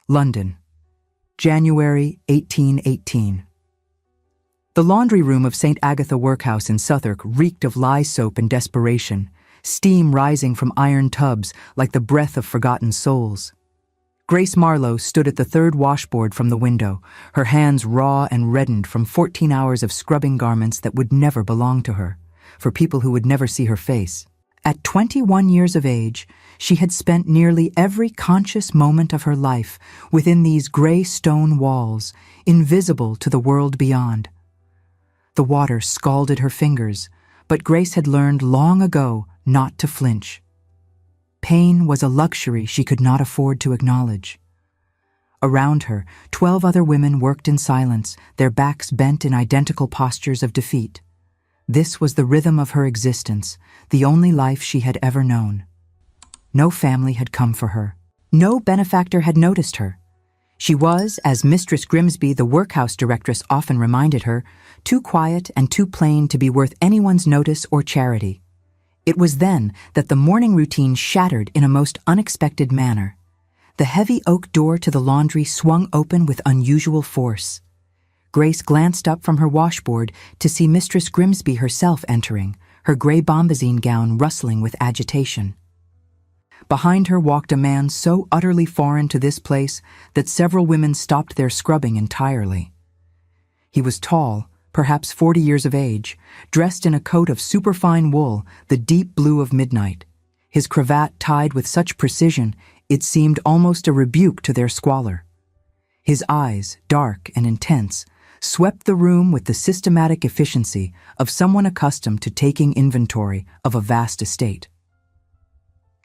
London, January 1818. The laundry room of St. Agatha Workhouse in Southwark reeked of lye soap and desperation, steam rising from iron tubs like the breath of forgotten souls. Grace Marlowe stood at the third washboard from the window, her hands raw and reddened from 14 hours of scrubbing garments that would never belong to her, for people who would never see her face. At 21 years of age, she had spent nearly every conscious moment of her life within these gray stone walls, invisible to the world beyond. The water scalded her fingers, but Grace had learned long ago not to flinch. Pain was a luxury she could not afford to acknowledge. Around her, 12 other women worked in silence, their backs bent in identical postures of defeat. This was the rhythm of her existence, the only life she had ever known. No family had come for her. No benefactor had noticed her. She was, as Mistress Grimsby, the workhouse directress, often reminded her, too quiet and too plain to be worth anyone's notice or charity. It was then that the morning routine shattered in a most unexpected manner. The heavy oak door to the laundry swung open with unusual force. Grace glanced up from her washboard to see Mistress Grimsby herself entering, her gray bombazine gown rustling with agitation. Behind her walked a man so utterly foreign to this place that several women stopped their scrubbing entirely. He was tall, perhaps 40 years of age, dressed in a coat of superfine wool, the deep blue of midnight, his cravat tied with such precision it seemed almost a rebuke to their squalor. His eyes, dark and intense, swept the room with the systematic efficiency of someone accustomed to taking inventory of a vast estate.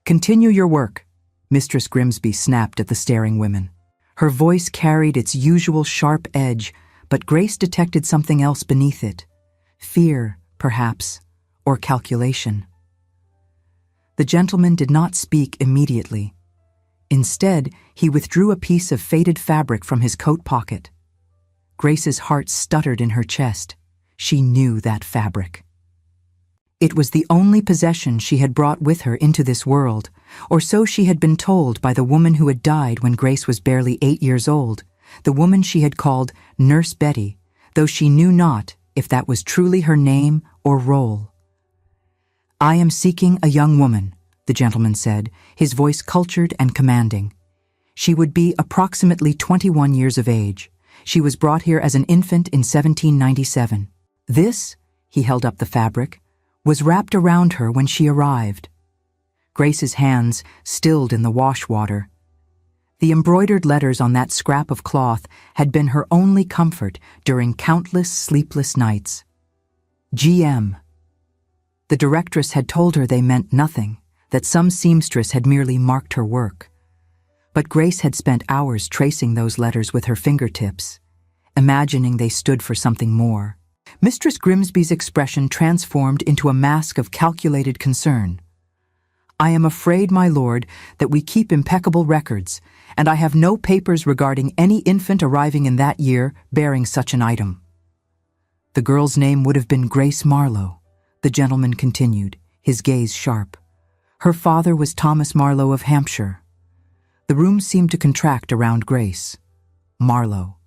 "Continue your work," Mistress Grimsby snapped at the staring women. Her voice carried its usual sharp edge, but Grace detected something else beneath it. Fear, perhaps, or calculation. The gentleman did not speak immediately. Instead, he withdrew a piece of faded fabric from his coat pocket. Grace's heart stuttered in her chest. She knew that fabric. It was the only possession she had brought with her into this world, or so she had been told by the woman who had died when Grace was barely 8 years old, the woman she had called Nurse Betty, though she knew not if that was truly her name or role. "I am seeking a young woman," the gentleman said, his voice cultured and commanding. She would be approximately 21 years of age. She was brought here as an infant in 1797. This, he held up the fabric, was wrapped around her when she arrived. Grace's hands stilled in the wash water. The embroidered letters on that scrap of cloth had been her only comfort during countless sleepless nights. G.M. The directress had told her they meant nothing, that some seamstress had merely marked her work. But Grace had spent hours tracing those letters with her fingertips, imagining they stood for something more. Mistress Grimsby's expression transformed into a mask of calculated concern. "I am afraid, my lord, that we keep impeccable records, and I have no papers regarding any infant arriving in that year bearing such an item." The girl's name would have been Grace Marlowe, the gentleman continued, his gaze sharp. Her father was Thomas Marlowe of Hampshire. The room seemed to contract around Grace. Marlowe.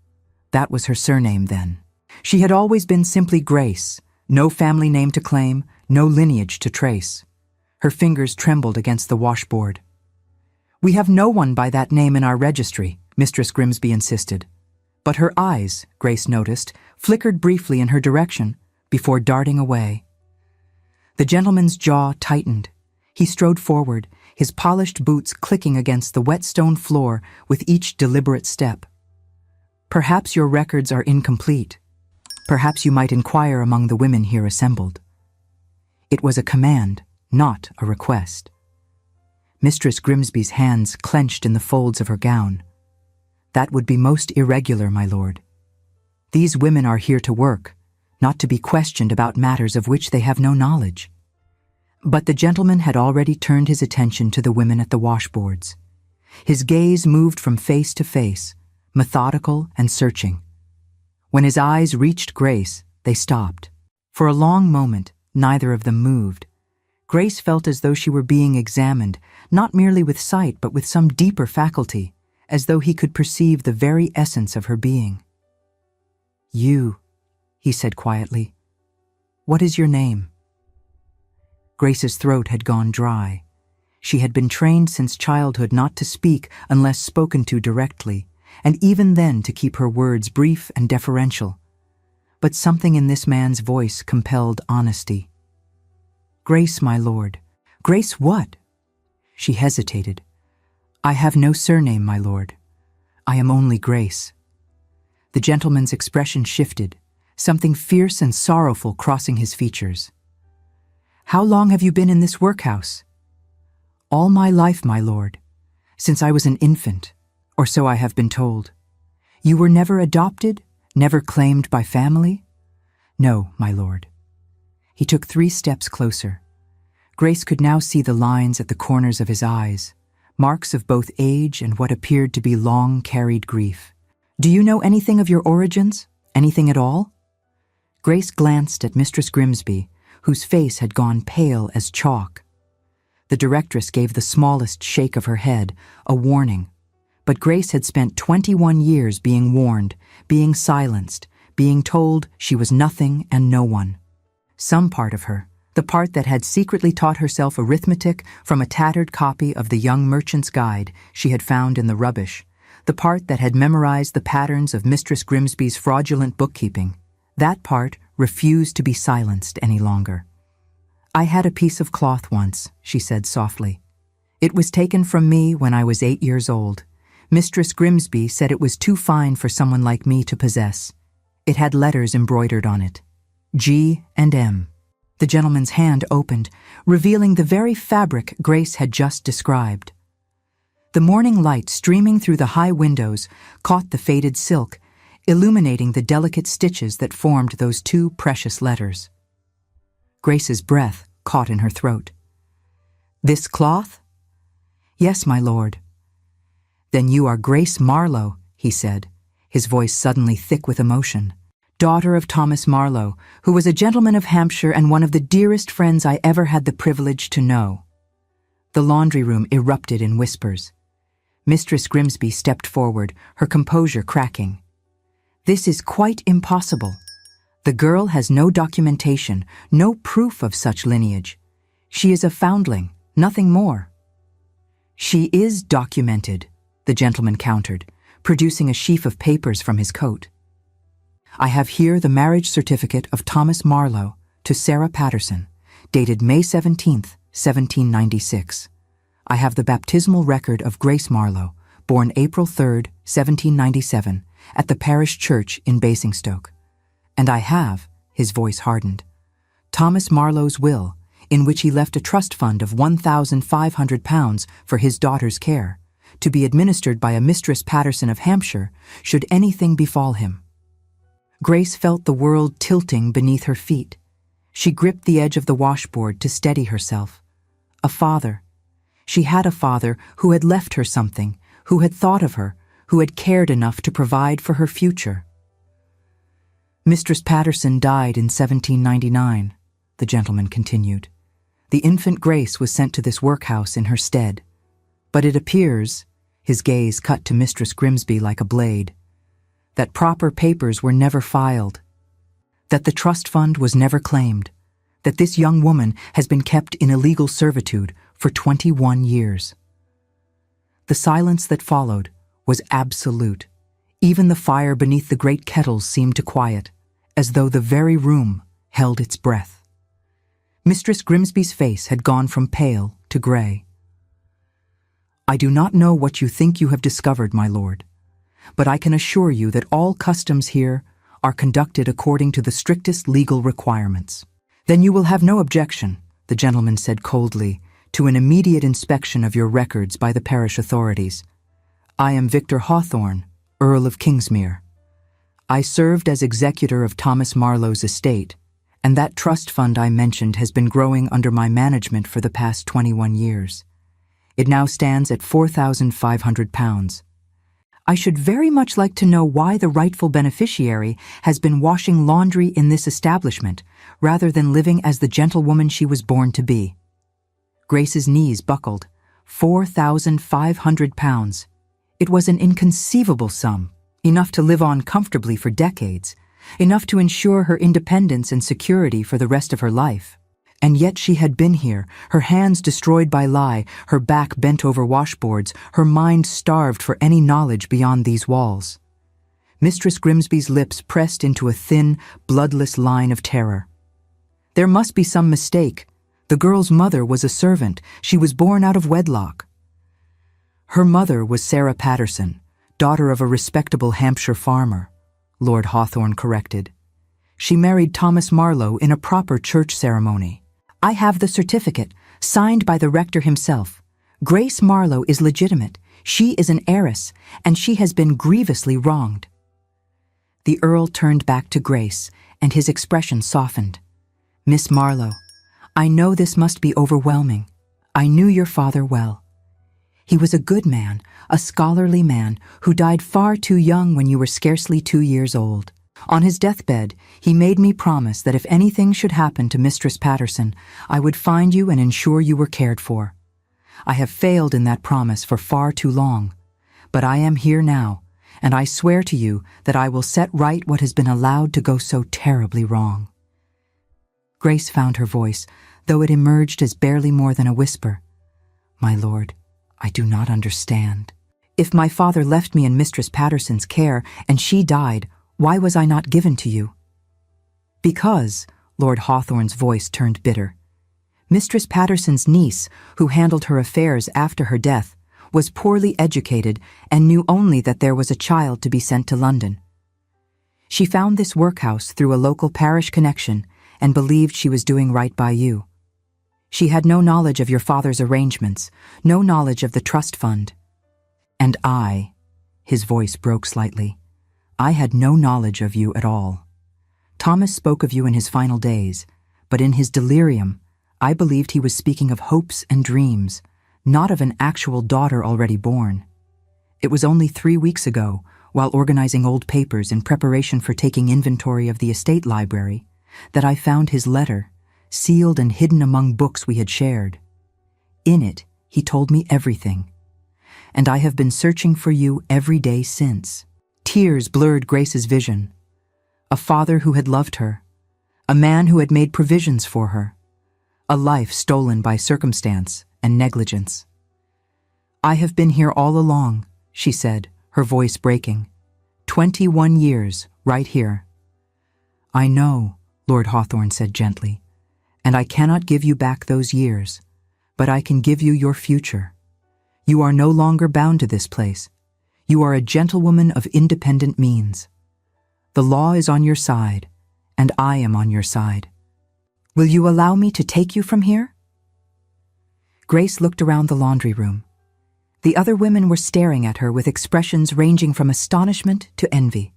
That was her surname then. She had always been simply Grace, no family name to claim, no lineage to trace. Her fingers trembled against the washboard. "We have no one by that name in our registry," Mistress Grimsby insisted. But her eyes, Grace noticed, flickered briefly in her direction before darting away. The gentleman's jaw tightened. He strode forward, his polished boots clicking against the wet stone floor with each deliberate step. "Perhaps your records are incomplete. Perhaps you might inquire among the women here assembled." It was a command, not a request. Mistress Grimsby's hands clenched in the folds of her gown. "That would be most irregular, my lord. These women are here to work, not to be questioned about matters of which they have no knowledge." But the gentleman had already turned his attention to the women at the washboards. His gaze moved from face to face, methodical and searching. When his eyes reached Grace, they stopped. For a long moment, neither of them moved. Grace felt as though she were being examined, not merely with sight but with some deeper faculty, as though he could perceive the very essence of her being. "You," he said quietly. "What is your name?" Grace's throat had gone dry. She had been trained since childhood not to speak unless spoken to directly, and even then to keep her words brief and deferential. But something in this man's voice compelled honesty. "Grace, my lord." "Grace what?" She hesitated. "I have no surname, my lord. I am only Grace." The gentleman's expression shifted, something fierce and sorrowful crossing his features. "How long have you been in this workhouse?" "All my life, my lord. Since I was an infant, or so I have been told." "You were never adopted? Never claimed by family?" "No, my lord." He took 3 steps closer. Grace could now see the lines at the corners of his eyes, marks of both age and what appeared to be long-carried grief. "Do you know anything of your origins? Anything at all?" Grace glanced at Mistress Grimsby, whose face had gone pale as chalk. The directress gave the smallest shake of her head, a warning. But Grace had spent 21 years being warned, being silenced, being told she was nothing and no one. Some part of her, the part that had secretly taught herself arithmetic from a tattered copy of the Young Merchant's Guide she had found in the rubbish, the part that had memorized the patterns of Mistress Grimsby's fraudulent bookkeeping, that part refused to be silenced any longer. "I had a piece of cloth once," she said softly. "It was taken from me when I was 8 years old. Mistress Grimsby said it was too fine for someone like me to possess. It had letters embroidered on it. G and M. The gentleman's hand opened, revealing the very fabric Grace had just described. The morning light streaming through the high windows caught the faded silk, illuminating the delicate stitches that formed those 2 precious letters. Grace's breath caught in her throat. "This cloth?" "Yes, my lord." "Then you are Grace Marlowe," he said, his voice suddenly thick with emotion. "Daughter of Thomas Marlowe, who was a gentleman of Hampshire and one of the dearest friends I ever had the privilege to know." The laundry room erupted in whispers. Mistress Grimsby stepped forward, her composure cracking. "This is quite impossible. The girl has no documentation, no proof of such lineage. She is a foundling, nothing more." "She is documented," the gentleman countered, producing a sheaf of papers from his coat. "I have here the marriage certificate of Thomas Marlowe to Sarah Patterson, dated May 17th, 1796. I have the baptismal record of Grace Marlowe, born April 3rd, 1797, at the parish church in Basingstoke. And I have," his voice hardened, "Thomas Marlowe's will, in which he left a trust fund of £1,500 for his daughter's care, to be administered by a Mistress Patterson of Hampshire, should anything befall him." Grace felt the world tilting beneath her feet. She gripped the edge of the washboard to steady herself. A father. She had a father who had left her something, who had thought of her, who had cared enough to provide for her future. "Mistress Patterson died in 1799, the gentleman continued. "The infant Grace was sent to this workhouse in her stead. But it appears," his gaze cut to Mistress Grimsby like a blade, "that proper papers were never filed, that the trust fund was never claimed, that this young woman has been kept in illegal servitude for 21 years. The silence that followed was absolute. Even the fire beneath the great kettles seemed to quiet, as though the very room held its breath. Mistress Grimsby's face had gone from pale to grey. "I do not know what you think you have discovered, my lord, but I can assure you that all customs here are conducted according to the strictest legal requirements." "Then you will have no objection," the gentleman said coldly, "to an immediate inspection of your records by the parish authorities. I am Victor Hawthorne, Earl of Kingsmere. I served as executor of Thomas Marlowe's estate, and that trust fund I mentioned has been growing under my management for the past 21 years. It now stands at £4,500. I should very much like to know why the rightful beneficiary has been washing laundry in this establishment, rather than living as the gentlewoman she was born to be." Grace's knees buckled. £4,500. It was an inconceivable sum, enough to live on comfortably for decades, enough to ensure her independence and security for the rest of her life. And yet she had been here, her hands destroyed by lie, her back bent over washboards, her mind starved for any knowledge beyond these walls. Mistress Grimsby's lips pressed into a thin, bloodless line of terror. There must be some mistake. The girl's mother was a servant. She was born out of wedlock. Her mother was Sarah Patterson, daughter of a respectable Hampshire farmer, Lord Hawthorne corrected. She married Thomas Marlowe in a proper church ceremony. I have the certificate, signed by the rector himself. Grace Marlowe is legitimate. She is an heiress, and she has been grievously wronged. The Earl turned back to Grace, and his expression softened. Miss Marlowe, I know this must be overwhelming. I knew your father well. He was a good man, a scholarly man, who died far too young when you were scarcely 2 years old. On his deathbed, he made me promise that if anything should happen to Mistress Patterson, I would find you and ensure you were cared for. I have failed in that promise for far too long, but I am here now, and I swear to you that I will set right what has been allowed to go so terribly wrong. Grace found her voice, though it emerged as barely more than a whisper. My lord, I do not understand. If my father left me in Mistress Patterson's care and she died, why was I not given to you? Because, Lord Hawthorne's voice turned bitter. Mistress Patterson's niece, who handled her affairs after her death, was poorly educated and knew only that there was a child to be sent to London. She found this workhouse through a local parish connection and believed she was doing right by you. She had no knowledge of your father's arrangements, no knowledge of the trust fund. And his voice broke slightly, I had no knowledge of you at all. Thomas spoke of you in his final days, but in his delirium, I believed he was speaking of hopes and dreams, not of an actual daughter already born. It was only 3 weeks ago, while organizing old papers in preparation for taking inventory of the estate library, that I found his letter, sealed and hidden among books we had shared. In it, he told me everything. And I have been searching for you every day since. Tears blurred Grace's vision. A father who had loved her. A man who had made provisions for her. A life stolen by circumstance and negligence. I have been here all along, she said, her voice breaking. 21 years, right here. I know, Lord Hawthorne said gently, and I cannot give you back those years, but I can give you your future. You are no longer bound to this place. You are a gentlewoman of independent means. The law is on your side, and I am on your side. Will you allow me to take you from here? Grace looked around the laundry room. The other women were staring at her with expressions ranging from astonishment to envy.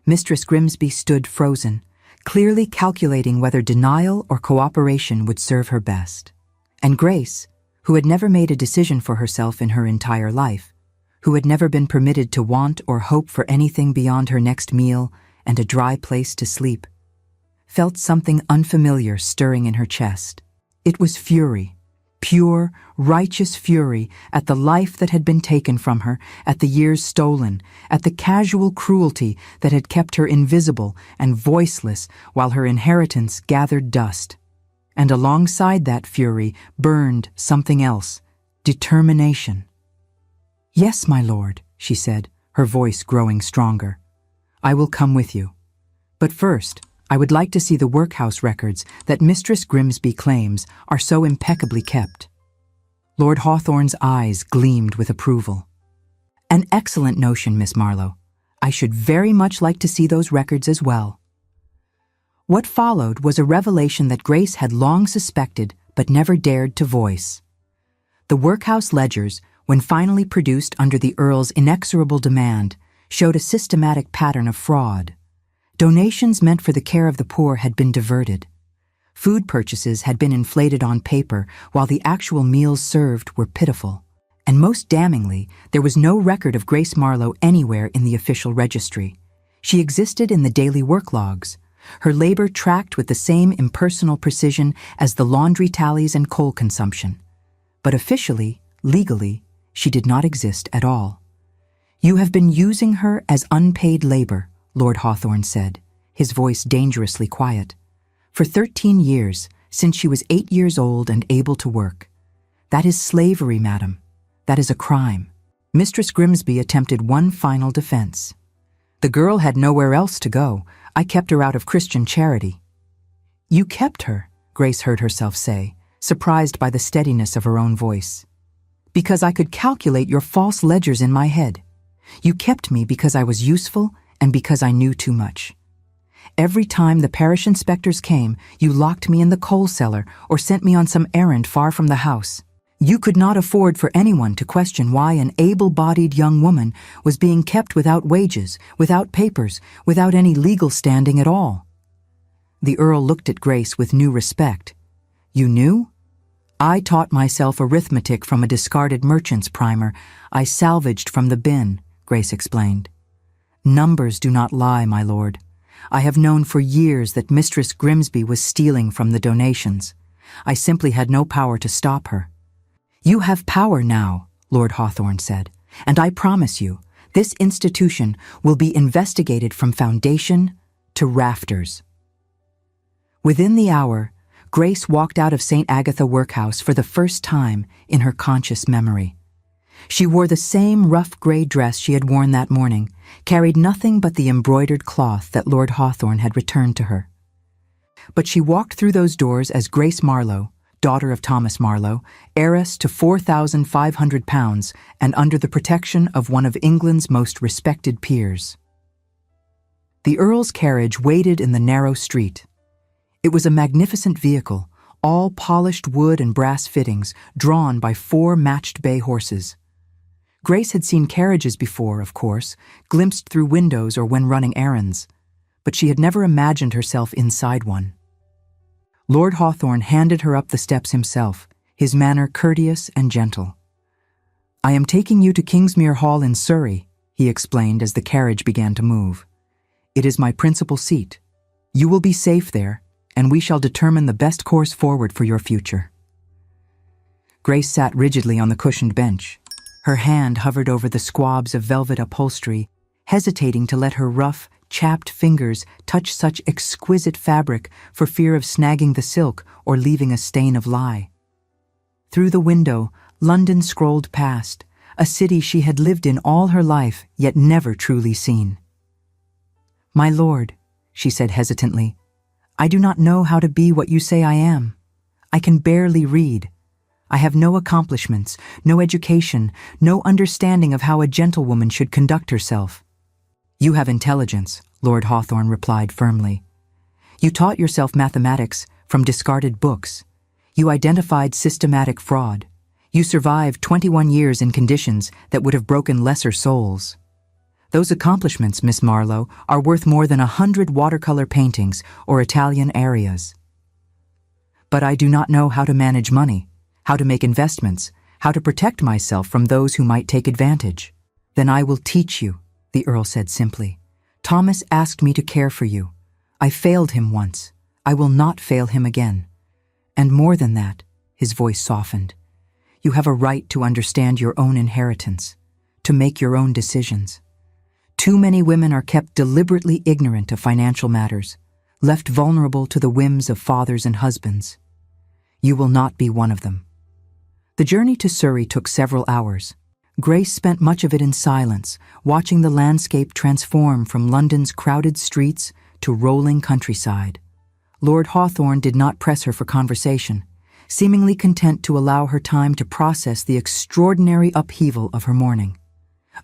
Mistress Grimsby stood frozen, clearly calculating whether denial or cooperation would serve her best. And Grace, who had never made a decision for herself in her entire life, who had never been permitted to want or hope for anything beyond her next meal and a dry place to sleep, felt something unfamiliar stirring in her chest. It was fury, pure, righteous fury at the life that had been taken from her, at the years stolen, at the casual cruelty that had kept her invisible and voiceless while her inheritance gathered dust. And alongside that fury burned something else, determination. Yes, my lord, she said, her voice growing stronger. I will come with you. But first, I would like to see the workhouse records that Mistress Grimsby claims are so impeccably kept. Lord Hawthorne's eyes gleamed with approval. An excellent notion, Miss Marlowe. I should very much like to see those records as well. What followed was a revelation that Grace had long suspected but never dared to voice. The workhouse ledgers, when finally produced under the Earl's inexorable demand, showed a systematic pattern of fraud. Donations meant for the care of the poor had been diverted. Food purchases had been inflated on paper, while the actual meals served were pitiful. And most damningly, there was no record of Grace Marlowe anywhere in the official registry. She existed in the daily work logs, her labor tracked with the same impersonal precision as the laundry tallies and coal consumption. But officially, legally, she did not exist at all. "You have been using her as unpaid labor," Lord Hawthorne said, his voice dangerously quiet. "For 13 years, since she was 8 years old and able to work. That is slavery, madam. That is a crime." Mistress Grimsby attempted one final defense. "The girl had nowhere else to go. I kept her out of Christian charity." "You kept her," Grace heard herself say, surprised by the steadiness of her own voice. "Because I could calculate your false ledgers in my head. You kept me because I was useful and because I knew too much. Every time the parish inspectors came, you locked me in the coal cellar or sent me on some errand far from the house. You could not afford for anyone to question why an able-bodied young woman was being kept without wages, without papers, without any legal standing at all." The Earl looked at Grace with new respect. "You knew?" "I taught myself arithmetic from a discarded merchant's primer I salvaged from the bin," Grace explained. "Numbers do not lie, my lord. I have known for years that Mistress Grimsby was stealing from the donations. I simply had no power to stop her." "You have power now," Lord Hawthorne said, "and I promise you, this institution will be investigated from foundation to rafters." Within the hour, Grace walked out of St. Agatha Workhouse for the first time in her conscious memory. She wore the same rough gray dress she had worn that morning, carried nothing but the embroidered cloth that Lord Hawthorne had returned to her. But she walked through those doors as Grace Marlowe, daughter of Thomas Marlowe, heiress to £4,500 and under the protection of one of England's most respected peers. The Earl's carriage waited in the narrow street. It was a magnificent vehicle, all polished wood and brass fittings, drawn by 4 matched bay horses. Grace had seen carriages before, of course, glimpsed through windows or when running errands, but she had never imagined herself inside one. Lord Hawthorne handed her up the steps himself, his manner courteous and gentle. "I am taking you to Kingsmere Hall in Surrey," he explained as the carriage began to move. "It is my principal seat. You will be safe there, and we shall determine the best course forward for your future." Grace sat rigidly on the cushioned bench. Her hand hovered over the squabs of velvet upholstery, hesitating to let her rough, chapped fingers touch such exquisite fabric for fear of snagging the silk or leaving a stain of lye. Through the window, London scrolled past, a city she had lived in all her life yet never truly seen. "My lord," she said hesitantly, "I do not know how to be what you say I am. I can barely read. I have no accomplishments, no education, no understanding of how a gentlewoman should conduct herself." "You have intelligence," Lord Hawthorne replied firmly. "You taught yourself mathematics from discarded books. You identified systematic fraud. You survived 21 years in conditions that would have broken lesser souls. Those accomplishments, Miss Marlowe, are worth more than 100 watercolor paintings or Italian arias. But I do not know how to manage money, how to make investments, how to protect myself from those who might take advantage." "Then I will teach you," the Earl said simply. "Thomas asked me to care for you. I failed him once. I will not fail him again. And more than that," his voice softened, "you have a right to understand your own inheritance, to make your own decisions. Too many women are kept deliberately ignorant of financial matters, left vulnerable to the whims of fathers and husbands. You will not be one of them." The journey to Surrey took several hours. Grace spent much of it in silence, watching the landscape transform from London's crowded streets to rolling countryside. Lord Hawthorne did not press her for conversation, seemingly content to allow her time to process the extraordinary upheaval of her morning.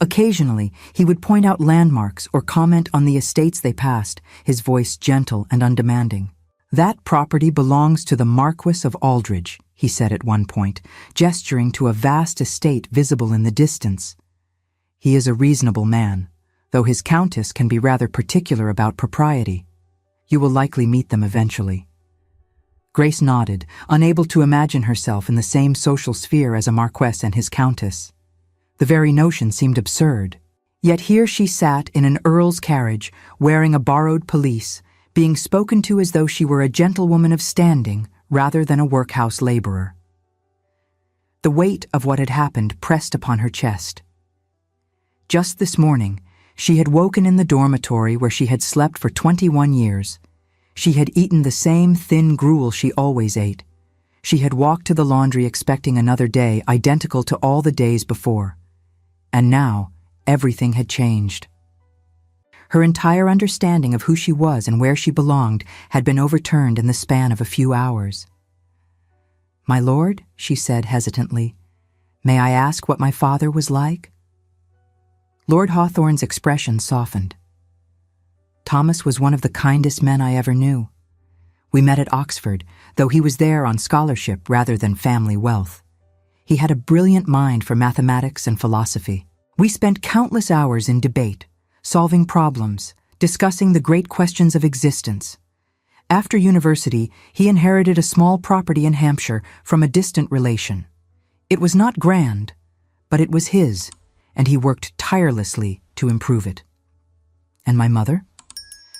Occasionally, he would point out landmarks or comment on the estates they passed, his voice gentle and undemanding. "That property belongs to the Marquis of Aldridge," he said at one point, gesturing to a vast estate visible in the distance. "He is a reasonable man, though his countess can be rather particular about propriety. You will likely meet them eventually." Grace nodded, unable to imagine herself in the same social sphere as a marquess and his countess. The very notion seemed absurd. Yet here she sat in an earl's carriage, wearing a borrowed pelisse, being spoken to as though she were a gentlewoman of standing rather than a workhouse laborer. The weight of what had happened pressed upon her chest. Just this morning, she had woken in the dormitory where she had slept for 21 years. She had eaten the same thin gruel she always ate. She had walked to the laundry expecting another day identical to all the days before. And now, everything had changed. Her entire understanding of who she was and where she belonged had been overturned in the span of a few hours. "My lord," she said hesitantly, "may I ask what my father was like?" Lord Hawthorne's expression softened. "Thomas was one of the kindest men I ever knew. We met at Oxford, though he was there on scholarship rather than family wealth. He had a brilliant mind for mathematics and philosophy. We spent countless hours in debate, solving problems, discussing the great questions of existence. After university, he inherited a small property in Hampshire from a distant relation. It was not grand, but it was his, and he worked tirelessly to improve it." "And my mother?"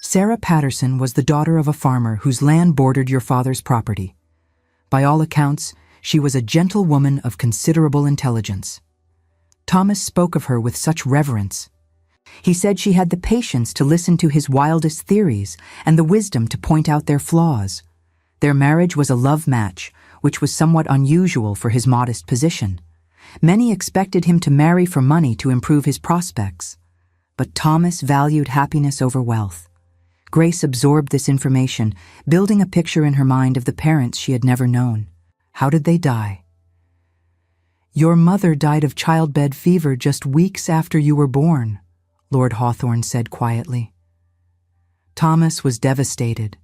"Sarah Patterson was the daughter of a farmer whose land bordered your father's property. By all accounts, she was a gentle woman of considerable intelligence. Thomas spoke of her with such reverence. He said she had the patience to listen to his wildest theories and the wisdom to point out their flaws. Their marriage was a love match, which was somewhat unusual for his modest position. Many expected him to marry for money to improve his prospects. But Thomas valued happiness over wealth. Grace absorbed this information, building a picture in her mind of the parents she had never known. How did they die? "Your mother died of childbed fever just weeks after you were born," Lord Hawthorne said quietly. Thomas was devastated.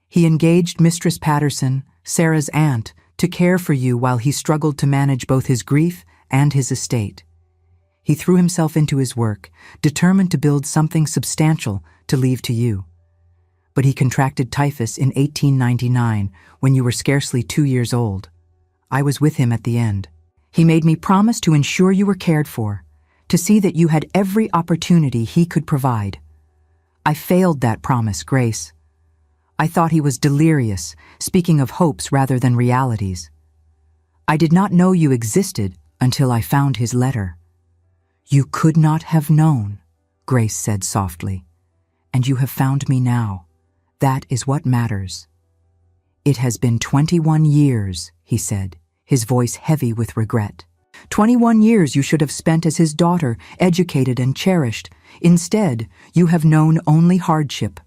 He engaged Mistress Patterson, Sarah's aunt, to care for you while he struggled to manage both his grief and his estate. He threw himself into his work, determined to build something substantial to leave to you. But he contracted typhus in 1899, when you were scarcely 2 years old. I was with him at the end. He made me promise to ensure you were cared for, to see that you had every opportunity he could provide. I failed that promise, Grace. I thought he was delirious, speaking of hopes rather than realities. I did not know you existed until I found his letter." "You could not have known," Grace said softly, "and you have found me now. That is what matters." "It has been 21 years, he said, his voice heavy with regret. 21 years you should have spent as his daughter, educated and cherished. Instead, you have known only hardship."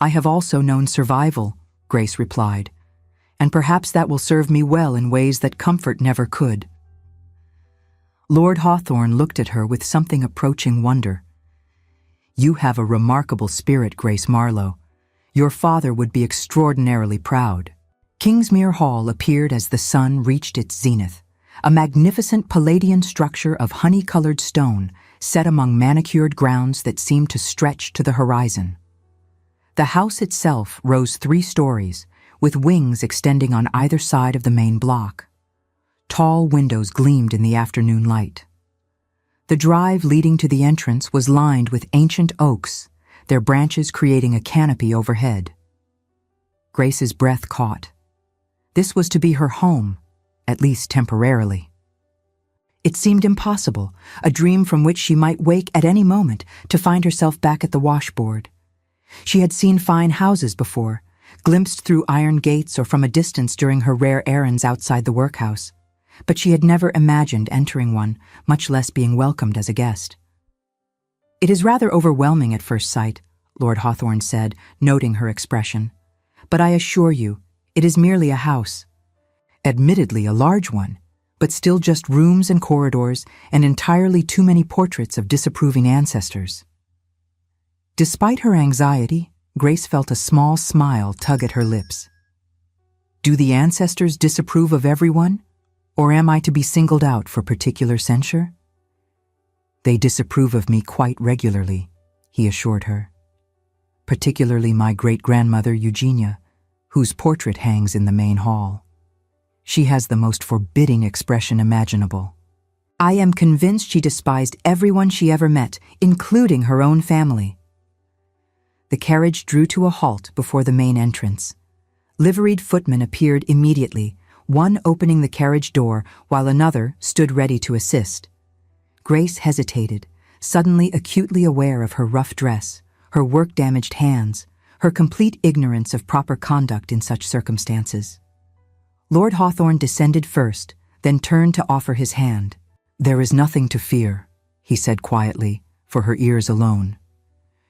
"I have also known survival," Grace replied, "and perhaps that will serve me well in ways that comfort never could." Lord Hawthorne looked at her with something approaching wonder. "You have a remarkable spirit, Grace Marlowe. Your father would be extraordinarily proud." Kingsmere Hall appeared as the sun reached its zenith, a magnificent Palladian structure of honey-colored stone set among manicured grounds that seemed to stretch to the horizon. The house itself rose 3 stories, with wings extending on either side of the main block. Tall windows gleamed in the afternoon light. The drive leading to the entrance was lined with ancient oaks, their branches creating a canopy overhead. Grace's breath caught. This was to be her home, at least temporarily. It seemed impossible, a dream from which she might wake at any moment to find herself back at the washboard. She had seen fine houses before, glimpsed through iron gates or from a distance during her rare errands outside the workhouse, but she had never imagined entering one, much less being welcomed as a guest. "It is rather overwhelming at first sight," Lord Hawthorne said, noting her expression. "But I assure you, it is merely a house. Admittedly a large one, but still just rooms and corridors and entirely too many portraits of disapproving ancestors." Despite her anxiety, Grace felt a small smile tug at her lips. "Do the ancestors disapprove of everyone, or am I to be singled out for particular censure?" "They disapprove of me quite regularly," he assured her. "Particularly my great-grandmother Eugenia, whose portrait hangs in the main hall. She has the most forbidding expression imaginable. I am convinced she despised everyone she ever met, including her own family." The carriage drew to a halt before the main entrance. Liveried footmen appeared immediately, one opening the carriage door while another stood ready to assist. Grace hesitated, suddenly acutely aware of her rough dress, her work-damaged hands, her complete ignorance of proper conduct in such circumstances. Lord Hawthorne descended first, then turned to offer his hand. "There is nothing to fear," he said quietly, for her ears alone.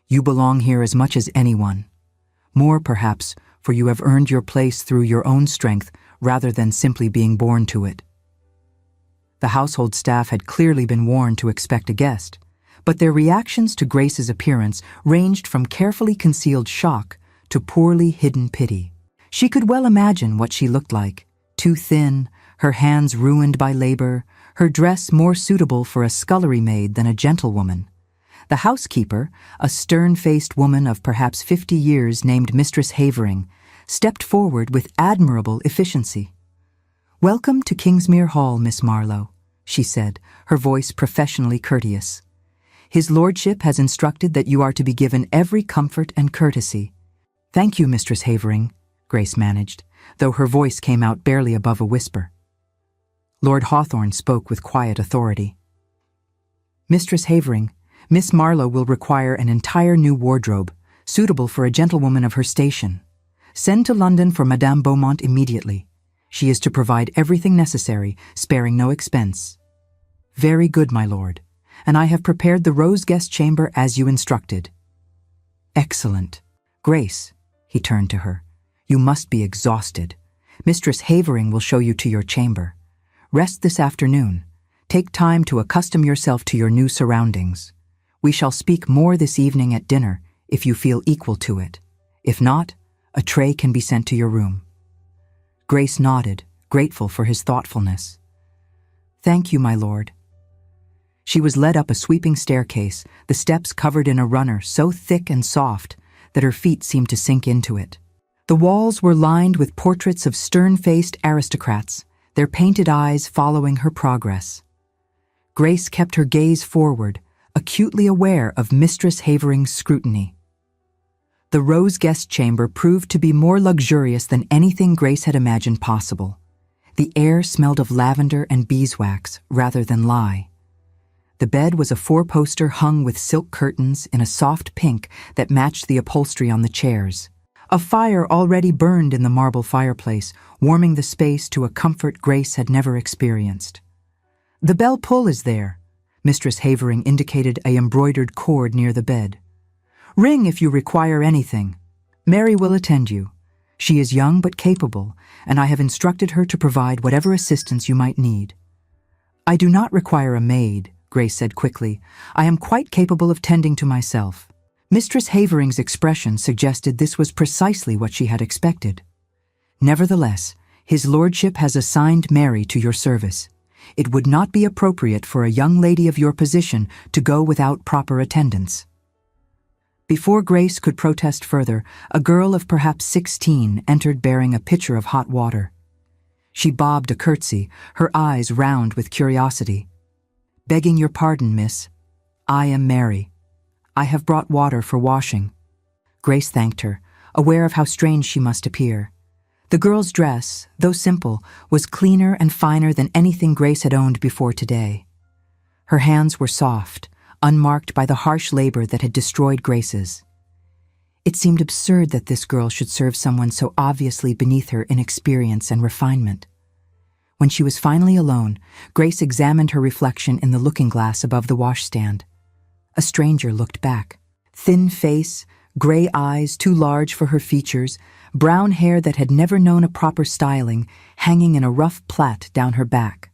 "You belong here as much as anyone. More, perhaps, for you have earned your place through your own strength rather than simply being born to it." The household staff had clearly been warned to expect a guest, but their reactions to Grace's appearance ranged from carefully concealed shock to poorly hidden pity. She could well imagine what she looked like: too thin, her hands ruined by labor, her dress more suitable for a scullery maid than a gentlewoman. The housekeeper, a stern-faced woman of perhaps 50 years named Mistress Havering, stepped forward with admirable efficiency. "Welcome to Kingsmere Hall, Miss Marlowe," she said, her voice professionally courteous. "His lordship has instructed that you are to be given every comfort and courtesy." "Thank you, Mistress Havering," Grace managed, though her voice came out barely above a whisper. Lord Hawthorne spoke with quiet authority. "Mistress Havering, Miss Marlowe will require an entire new wardrobe, suitable for a gentlewoman of her station. Send to London for Madame Beaumont immediately. She is to provide everything necessary, sparing no expense." "Very good, my lord, and I have prepared the rose guest chamber as you instructed." "Excellent. Grace," he turned to her, "you must be exhausted. Mistress Havering will show you to your chamber. Rest this afternoon. Take time to accustom yourself to your new surroundings. We shall speak more this evening at dinner, if you feel equal to it. If not, a tray can be sent to your room." Grace nodded, grateful for his thoughtfulness. "Thank you, my lord." She was led up a sweeping staircase, the steps covered in a runner so thick and soft that her feet seemed to sink into it. The walls were lined with portraits of stern-faced aristocrats, their painted eyes following her progress. Grace kept her gaze forward, acutely aware of Mistress Havering's scrutiny. The rose guest chamber proved to be more luxurious than anything Grace had imagined possible. The air smelled of lavender and beeswax rather than lye. The bed was a four-poster hung with silk curtains in a soft pink that matched the upholstery on the chairs. A fire already burned in the marble fireplace, warming the space to a comfort Grace had never experienced. "The bell pull is there." Mistress Havering indicated a embroidered cord near the bed. "Ring if you require anything. Mary will attend you. She is young but capable, and I have instructed her to provide whatever assistance you might need." "I do not require a maid," Grace said quickly. "I am quite capable of tending to myself." Mistress Havering's expression suggested this was precisely what she had expected. "Nevertheless, his lordship has assigned Mary to your service. It would not be appropriate for a young lady of your position to go without proper attendance." Before Grace could protest further, a girl of perhaps 16 entered bearing a pitcher of hot water. She bobbed a curtsy, her eyes round with curiosity. "Begging your pardon, miss. I am Mary. I have brought water for washing." Grace thanked her, aware of how strange she must appear. The girl's dress, though simple, was cleaner and finer than anything Grace had owned before today. Her hands were soft, unmarked by the harsh labor that had destroyed Grace's. It seemed absurd that this girl should serve someone so obviously beneath her in experience and refinement. When she was finally alone, Grace examined her reflection in the looking-glass above the washstand. A stranger looked back. Thin face, gray eyes too large for her features, brown hair that had never known a proper styling, hanging in a rough plait down her back.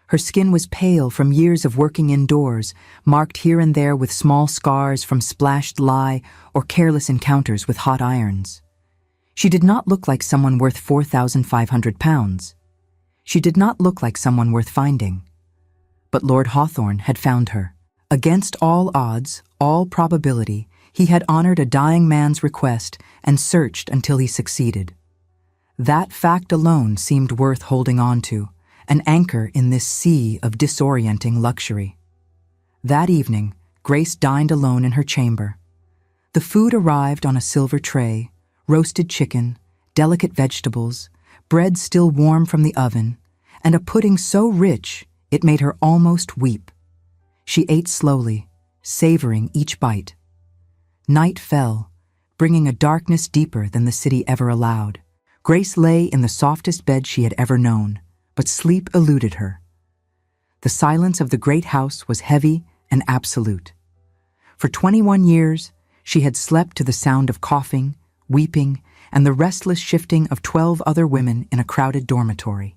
Her skin was pale from years of working indoors, marked here and there with small scars from splashed lye or careless encounters with hot irons. She did not look like someone worth £4,500. She did not look like someone worth finding. But Lord Hawthorne had found her. Against all odds, all probability, he had honored a dying man's request and searched until he succeeded. That fact alone seemed worth holding on to, an anchor in this sea of disorienting luxury. That evening, Grace dined alone in her chamber. The food arrived on a silver tray: roasted chicken, delicate vegetables, bread still warm from the oven, and a pudding so rich it made her almost weep. She ate slowly, savoring each bite. Night fell, bringing a darkness deeper than the city ever allowed. Grace lay in the softest bed she had ever known, but sleep eluded her. The silence of the great house was heavy and absolute. For 21 years, she had slept to the sound of coughing, weeping, and the restless shifting of 12 other women in a crowded dormitory.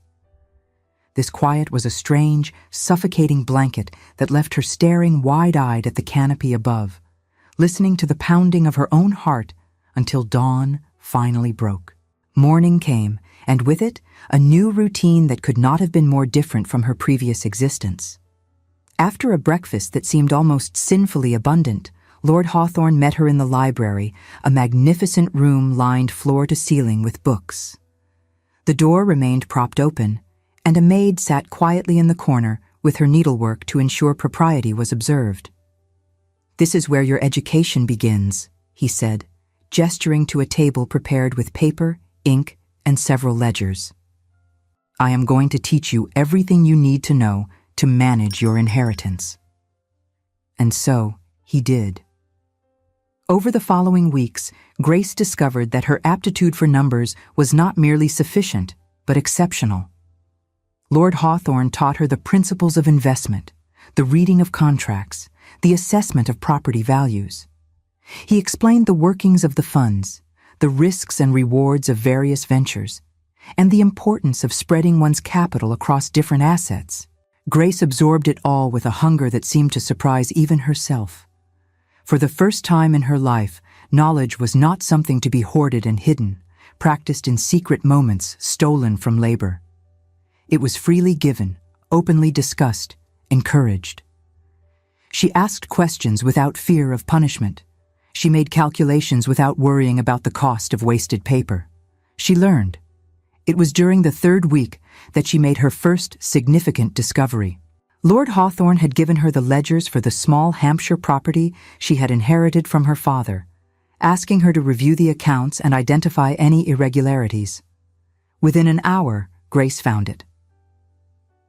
This quiet was a strange, suffocating blanket that left her staring wide-eyed at the canopy above, listening to the pounding of her own heart until dawn finally broke. Morning came, and with it, a new routine that could not have been more different from her previous existence. After a breakfast that seemed almost sinfully abundant, Lord Hawthorne met her in the library, a magnificent room lined floor to ceiling with books. The door remained propped open, and a maid sat quietly in the corner with her needlework to ensure propriety was observed. "This is where your education begins," he said, gesturing to a table prepared with paper, ink, and several ledgers. "I am going to teach you everything you need to know to manage your inheritance." And so he did. Over the following weeks, Grace discovered that her aptitude for numbers was not merely sufficient, but exceptional. Lord Hawthorne taught her the principles of investment, the reading of contracts, the assessment of property values. He explained the workings of the funds, the risks and rewards of various ventures, and the importance of spreading one's capital across different assets. Grace absorbed it all with a hunger that seemed to surprise even herself. For the first time in her life, knowledge was not something to be hoarded and hidden, practiced in secret moments stolen from labor. It was freely given, openly discussed, encouraged. She asked questions without fear of punishment. She made calculations without worrying about the cost of wasted paper. She learned. It was during the third week that she made her first significant discovery. Lord Hawthorne had given her the ledgers for the small Hampshire property she had inherited from her father, asking her to review the accounts and identify any irregularities. Within an hour, Grace found it.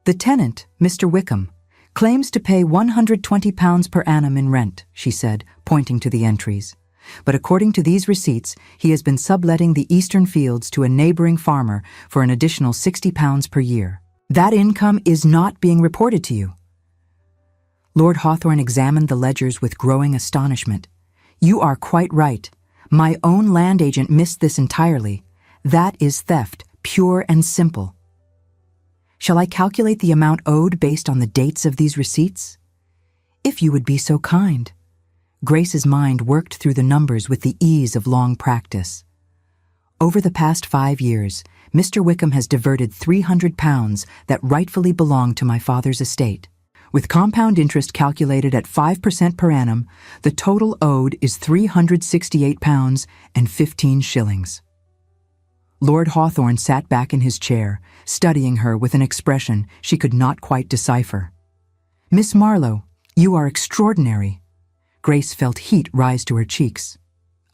"The tenant, Mr. Wickham, claims to pay £120 per annum in rent," she said, pointing to the entries. "But according to these receipts, he has been subletting the eastern fields to a neighboring farmer for an additional £60 per year. That income is not being reported to you." Lord Hawthorne examined the ledgers with growing astonishment. "You are quite right. My own land agent missed this entirely. That is theft, pure and simple. Shall I calculate the amount owed based on the dates of these receipts?" "If you would be so kind." Grace's mind worked through the numbers with the ease of long practice. Over the past 5 years, Mr. Wickham has diverted £300 that rightfully belonged to my father's estate. With compound interest calculated at 5% per annum, the total owed is £368 and 15 shillings. Lord Hawthorne sat back in his chair, studying her with an expression she could not quite decipher. "Miss Marlowe, you are extraordinary." Grace felt heat rise to her cheeks.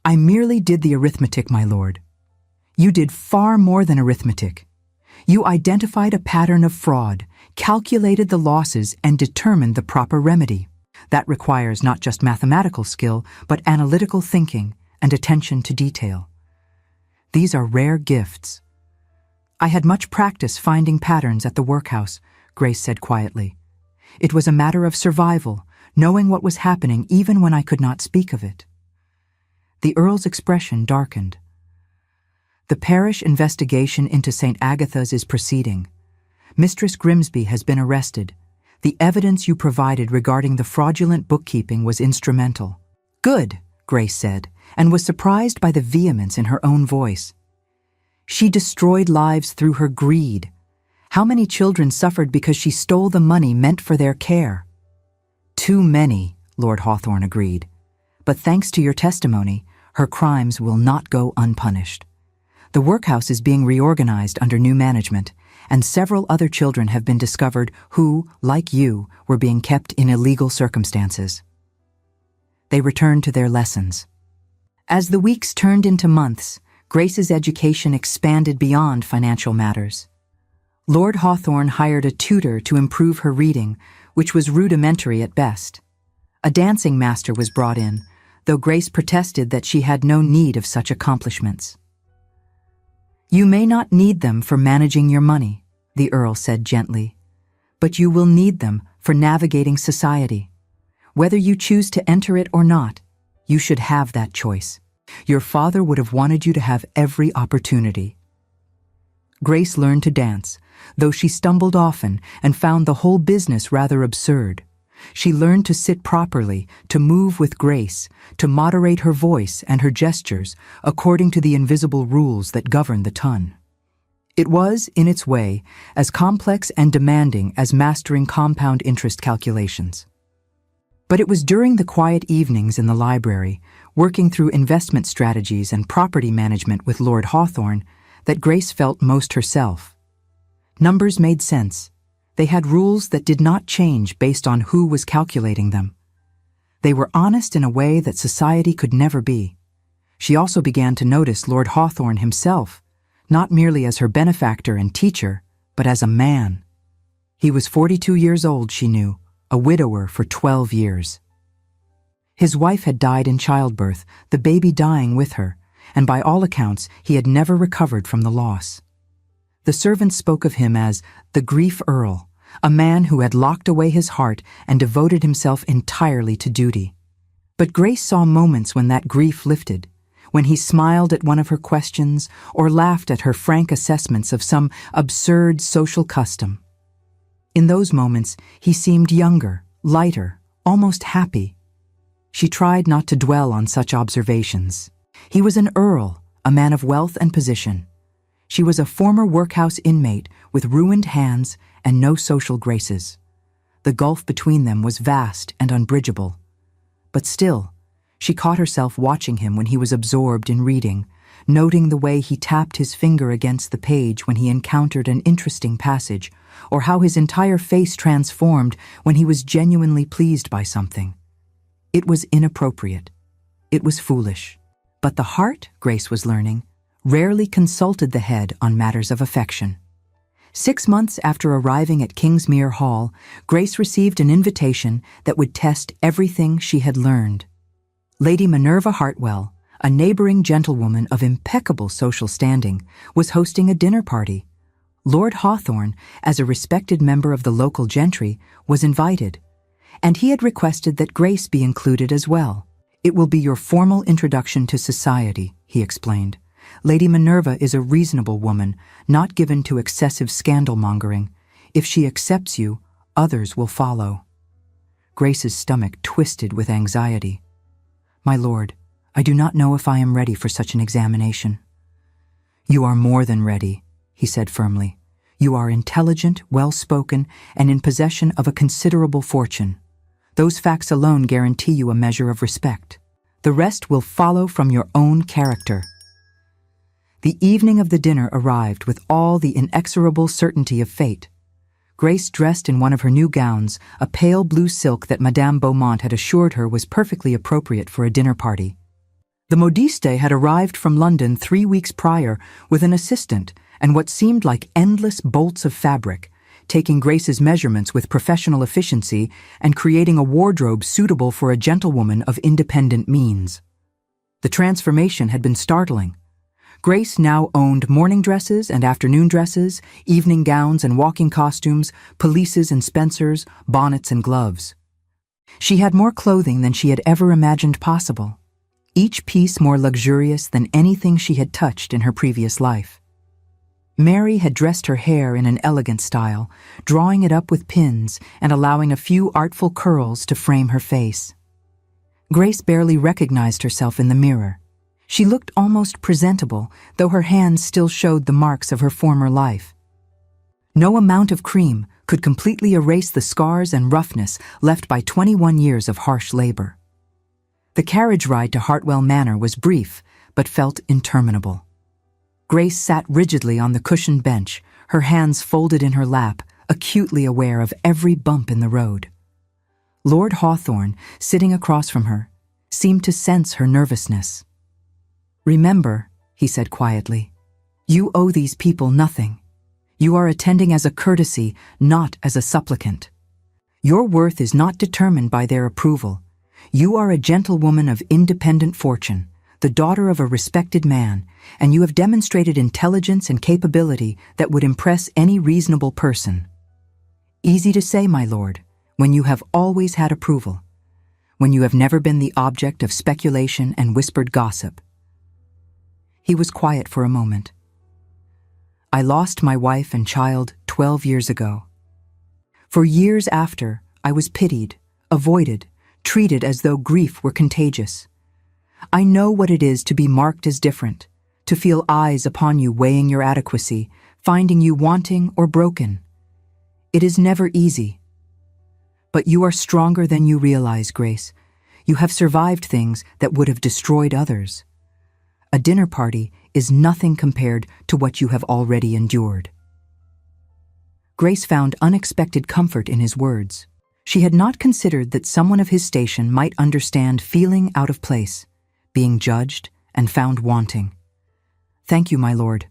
"I merely did the arithmetic, my lord." "You did far more than arithmetic. You identified a pattern of fraud, calculated the losses, and determined the proper remedy. That requires not just mathematical skill, but analytical thinking and attention to detail. These are rare gifts." "I had much practice finding patterns at the workhouse," Grace said quietly. "It was a matter of survival, knowing what was happening even when I could not speak of it." The Earl's expression darkened. "The parish investigation into St. Agatha's is proceeding. Mistress Grimsby has been arrested. The evidence you provided regarding the fraudulent bookkeeping was instrumental." "Good," Grace said, and was surprised by the vehemence in her own voice. "She destroyed lives through her greed. How many children suffered because she stole the money meant for their care?" "Too many," Lord Hawthorne agreed. "But thanks to your testimony, her crimes will not go unpunished. The workhouse is being reorganized under new management, and several other children have been discovered who, like you, were being kept in illegal circumstances." They returned to their lessons. As the weeks turned into months, Grace's education expanded beyond financial matters. Lord Hawthorne hired a tutor to improve her reading, which was rudimentary at best. A dancing master was brought in, though Grace protested that she had no need of such accomplishments. "You may not need them for managing your money," the Earl said gently, "but you will need them for navigating society. Whether you choose to enter it or not, you should have that choice. Your father would have wanted you to have every opportunity." Grace learned to dance, though she stumbled often and found the whole business rather absurd. She learned to sit properly, to move with grace, to moderate her voice and her gestures according to the invisible rules that govern the ton. It was, in its way, as complex and demanding as mastering compound interest calculations. But it was during the quiet evenings in the library, working through investment strategies and property management with Lord Hawthorne, that Grace felt most herself. Numbers made sense. They had rules that did not change based on who was calculating them. They were honest in a way that society could never be. She also began to notice Lord Hawthorne himself, not merely as her benefactor and teacher, but as a man. He was 42 years old, she knew, a widower for 12 years. His wife had died in childbirth, the baby dying with her, and by all accounts he had never recovered from the loss. The servants spoke of him as the grief Earl, a man who had locked away his heart and devoted himself entirely to duty. But Grace saw moments when that grief lifted, when he smiled at one of her questions or laughed at her frank assessments of some absurd social custom. In those moments, he seemed younger, lighter, almost happy. She tried not to dwell on such observations. He was an earl, a man of wealth and position. She was a former workhouse inmate with ruined hands and no social graces. The gulf between them was vast and unbridgeable. But still, she caught herself watching him when he was absorbed in reading, noting the way he tapped his finger against the page when he encountered an interesting passage, or how his entire face transformed when he was genuinely pleased by something. It was inappropriate. It was foolish. But the heart, Grace was learning, rarely consulted the head on matters of affection. 6 months after arriving at Kingsmere Hall, Grace received an invitation that would test everything she had learned. Lady Minerva Hartwell, a neighboring gentlewoman of impeccable social standing, was hosting a dinner party. Lord Hawthorne, as a respected member of the local gentry, was invited, and he had requested that Grace be included as well. "It will be your formal introduction to society," he explained. "Lady Minerva is a reasonable woman, not given to excessive scandal-mongering. If she accepts you, others will follow." Grace's stomach twisted with anxiety. "My lord, I do not know if I am ready for such an examination." "You are more than ready," he said firmly. "You are intelligent, well-spoken, and in possession of a considerable fortune. Those facts alone guarantee you a measure of respect. The rest will follow from your own character." The evening of the dinner arrived with all the inexorable certainty of fate. Grace dressed in one of her new gowns, a pale blue silk that Madame Beaumont had assured her was perfectly appropriate for a dinner party. The modiste had arrived from London 3 weeks prior with an assistant and what seemed like endless bolts of fabric, taking Grace's measurements with professional efficiency and creating a wardrobe suitable for a gentlewoman of independent means. The transformation had been startling. Grace now owned morning dresses and afternoon dresses, evening gowns and walking costumes, pelisses and spencers, bonnets and gloves. She had more clothing than she had ever imagined possible, each piece more luxurious than anything she had touched in her previous life. Mary had dressed her hair in an elegant style, drawing it up with pins and allowing a few artful curls to frame her face. Grace barely recognized herself in the mirror. She looked almost presentable, though her hands still showed the marks of her former life. No amount of cream could completely erase the scars and roughness left by 21 years of harsh labor. The carriage ride to Hartwell Manor was brief, but felt interminable. Grace sat rigidly on the cushioned bench, her hands folded in her lap, acutely aware of every bump in the road. Lord Hawthorne, sitting across from her, seemed to sense her nervousness. "Remember," he said quietly, "you owe these people nothing. You are attending as a courtesy, not as a supplicant. Your worth is not determined by their approval. You are a gentlewoman of independent fortune, the daughter of a respected man, and you have demonstrated intelligence and capability that would impress any reasonable person. Easy to say, my lord, when you have always had approval, when you have never been the object of speculation and whispered gossip. He was quiet for a moment. I lost my wife and child 12 years ago. For years after, I was pitied, avoided, treated as though grief were contagious. I know what it is to be marked as different, to feel eyes upon you weighing your adequacy, finding you wanting or broken. It is never easy. But you are stronger than you realize, Grace. You have survived things that would have destroyed others. A dinner party is nothing compared to what you have already endured. Grace found unexpected comfort in his words. She had not considered that someone of his station might understand feeling out of place, being judged and found wanting. Thank you, my lord.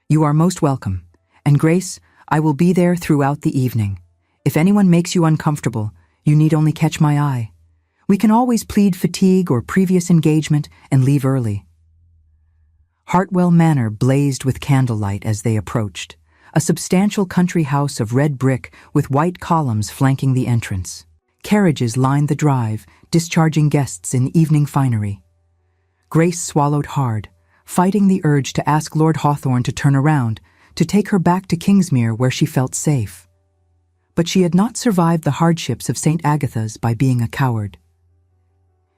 You are most welcome, and Grace, I will be there throughout the evening. If anyone makes you uncomfortable, you need only catch my eye. We can always plead fatigue or previous engagement and leave early. Hartwell Manor blazed with candlelight as they approached, a substantial country house of red brick with white columns flanking the entrance. Carriages lined the drive, discharging guests in evening finery. Grace swallowed hard, fighting the urge to ask Lord Hawthorne to turn around, to take her back to Kingsmere where she felt safe. But she had not survived the hardships of St. Agatha's by being a coward.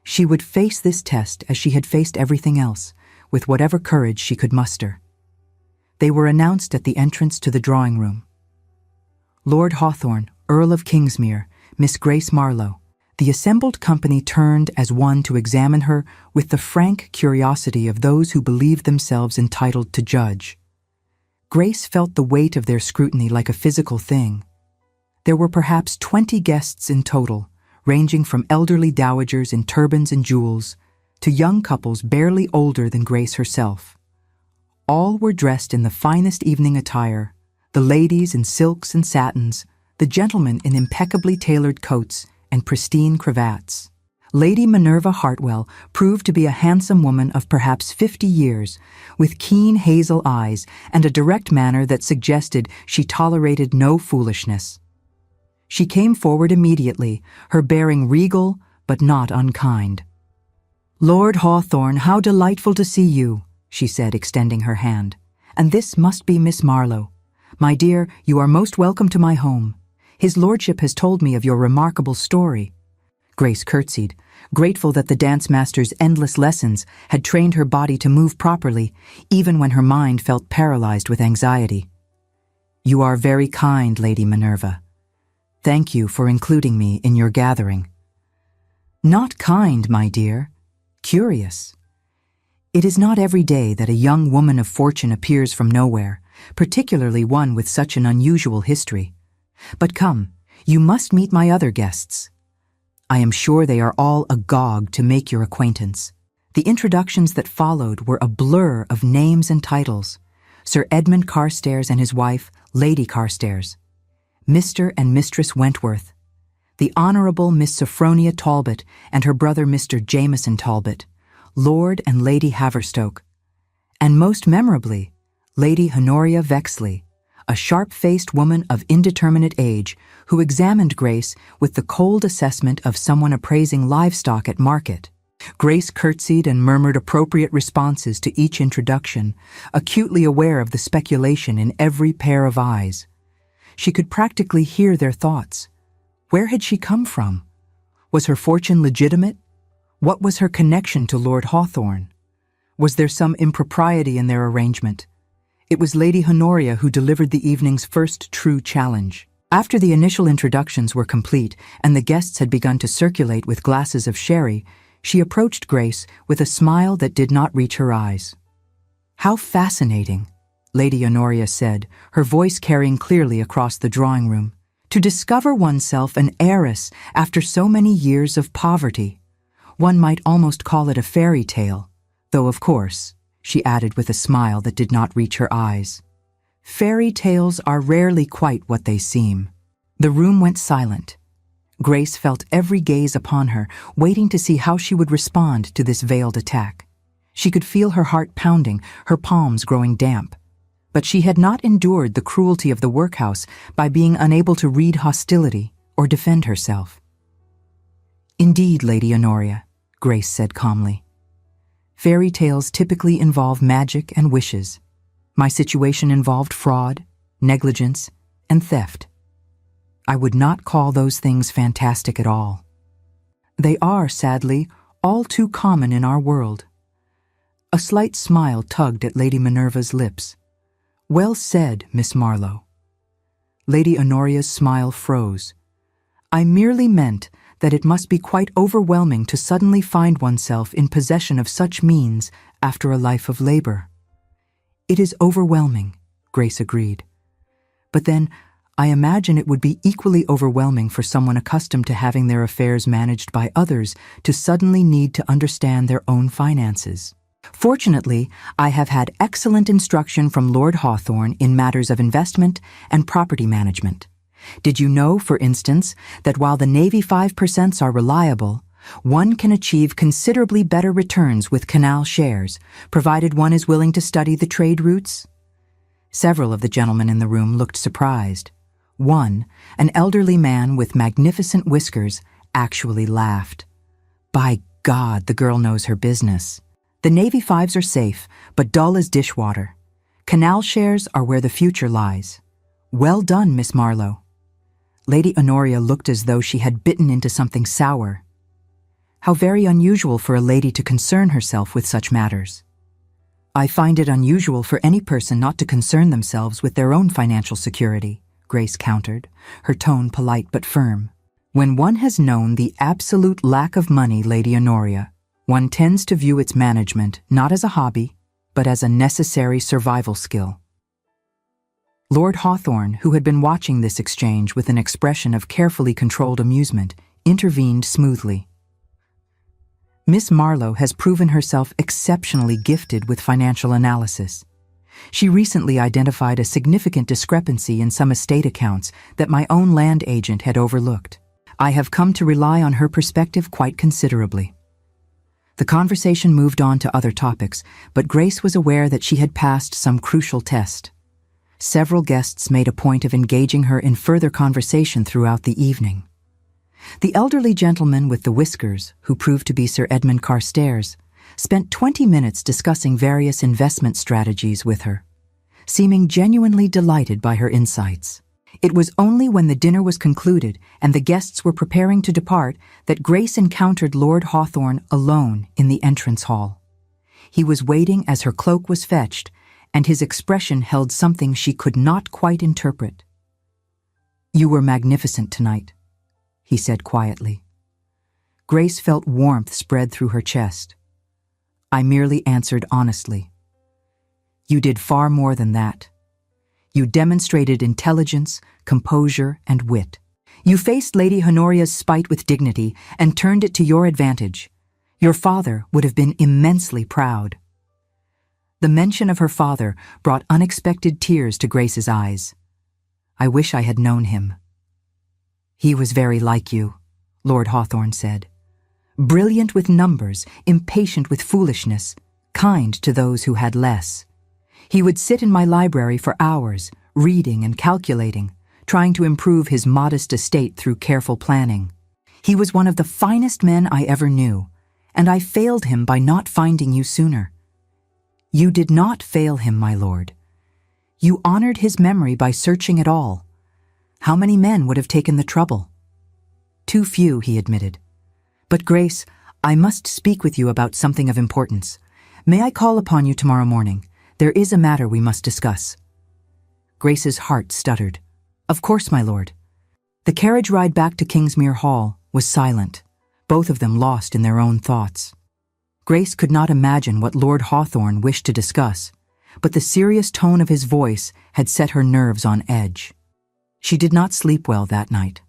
She would face this test as she had faced everything else, with whatever courage she could muster. They were announced at the entrance to the drawing room. Lord Hawthorne, Earl of Kingsmere, Miss Grace Marlowe. The assembled company turned as one to examine her with the frank curiosity of those who believed themselves entitled to judge. Grace felt the weight of their scrutiny like a physical thing. There were perhaps 20 guests in total, ranging from elderly dowagers in turbans and jewels to young couples barely older than Grace herself. All were dressed in the finest evening attire, the ladies in silks and satins, the gentlemen in impeccably tailored coats and pristine cravats. Lady Minerva Hartwell proved to be a handsome woman of perhaps 50 years, with keen hazel eyes and a direct manner that suggested she tolerated no foolishness. She came forward immediately, her bearing regal but not unkind. "Lord Hawthorne, how delightful to see you," she said, extending her hand. "And this must be Miss Marlowe. My dear, you are most welcome to my home. His lordship has told me of your remarkable story." Grace curtsied, grateful that the dance master's endless lessons had trained her body to move properly, even when her mind felt paralyzed with anxiety. "You are very kind, Lady Minerva. Thank you for including me in your gathering." "Not kind, my dear. Curious. It is not every day that a young woman of fortune appears from nowhere, particularly one with such an unusual history. But come, you must meet my other guests. I am sure they are all agog to make your acquaintance." The introductions that followed were a blur of names and titles. Sir Edmund Carstairs and his wife, Lady Carstairs. Mr. and Mistress Wentworth. The Honourable Miss Sophronia Talbot and her brother Mr. Jameson Talbot. Lord and Lady Haverstoke. And most memorably, Lady Honoria Vexley, a sharp-faced woman of indeterminate age who examined Grace with the cold assessment of someone appraising livestock at market. Grace curtsied and murmured appropriate responses to each introduction, acutely aware of the speculation in every pair of eyes. She could practically hear their thoughts. Where had she come from? Was her fortune legitimate? What was her connection to Lord Hawthorne? Was there some impropriety in their arrangement? It was Lady Honoria who delivered the evening's first true challenge. After the initial introductions were complete and the guests had begun to circulate with glasses of sherry, she approached Grace with a smile that did not reach her eyes. "How fascinating," Lady Honoria said, her voice carrying clearly across the drawing room. "To discover oneself an heiress after so many years of poverty. One might almost call it a fairy tale, though of course," she added with a smile that did not reach her eyes, "fairy tales are rarely quite what they seem." The room went silent, Grace felt every gaze upon her, waiting to see how she would respond to this veiled attack. She could feel her heart pounding, her palms growing damp. But she had not endured the cruelty of the workhouse by being unable to read hostility or defend herself. "Indeed, Lady Honoria," Grace said calmly. "Fairy tales typically involve magic and wishes. My situation involved fraud, negligence, and theft. I would not call those things fantastic at all. They are, sadly, all too common in our world." A slight smile tugged at Lady Minerva's lips. "Well said, Miss Marlowe." Lady Honoria's smile froze. "I merely meant that it must be quite overwhelming to suddenly find oneself in possession of such means after a life of labor." "It is overwhelming," Grace agreed. "But then, I imagine it would be equally overwhelming for someone accustomed to having their affairs managed by others to suddenly need to understand their own finances. Fortunately, I have had excellent instruction from Lord Hawthorne in matters of investment and property management. Did you know, for instance, that while the Navy 5% are reliable, one can achieve considerably better returns with canal shares, provided one is willing to study the trade routes?" Several of the gentlemen in the room looked surprised. One, an elderly man with magnificent whiskers, actually laughed. "By God, the girl knows her business. The Navy 5s are safe, but dull as dishwater. Canal shares are where the future lies. Well done, Miss Marlowe." Lady Honoria looked as though she had bitten into something sour. "How very unusual for a lady to concern herself with such matters." "I find it unusual for any person not to concern themselves with their own financial security," Grace countered, her tone polite but firm. "When one has known the absolute lack of money, Lady Honoria, one tends to view its management not as a hobby, but as a necessary survival skill." Lord Hawthorne, who had been watching this exchange with an expression of carefully controlled amusement, intervened smoothly. "Miss Marlowe has proven herself exceptionally gifted with financial analysis. She recently identified a significant discrepancy in some estate accounts that my own land agent had overlooked. I have come to rely on her perspective quite considerably." The conversation moved on to other topics, but Grace was aware that she had passed some crucial test. Several guests made a point of engaging her in further conversation throughout the evening. The elderly gentleman with the whiskers, who proved to be Sir Edmund Carstairs, spent 20 minutes discussing various investment strategies with her, seeming genuinely delighted by her insights. It was only when the dinner was concluded and the guests were preparing to depart that Grace encountered Lord Hawthorne alone in the entrance hall. He was waiting as her cloak was fetched, and his expression held something she could not quite interpret. "You were magnificent tonight," he said quietly. Grace felt warmth spread through her chest. I merely answered honestly. "You did far more than that. You demonstrated intelligence, composure, and wit. You faced Lady Honoria's spite with dignity and turned it to your advantage. Your father would have been immensely proud." The mention of her father brought unexpected tears to Grace's eyes. "I wish I had known him." "He was very like you," Lord Hawthorne said. "Brilliant with numbers, impatient with foolishness, kind to those who had less. He would sit in my library for hours, reading and calculating, trying to improve his modest estate through careful planning. He was one of the finest men I ever knew, and I failed him by not finding you sooner. You did not fail him, my lord. You honored his memory by searching at all. How many men would have taken the trouble?" "Too few," he admitted. "But Grace, I must speak with you about something of importance. May I call upon you tomorrow morning? There is a matter we must discuss." Grace's heart stuttered. "Of course, my lord." The carriage ride back to Kingsmere Hall was silent, both of them lost in their own thoughts. Grace could not imagine what Lord Hawthorne wished to discuss, but the serious tone of his voice had set her nerves on edge. She did not sleep well that night.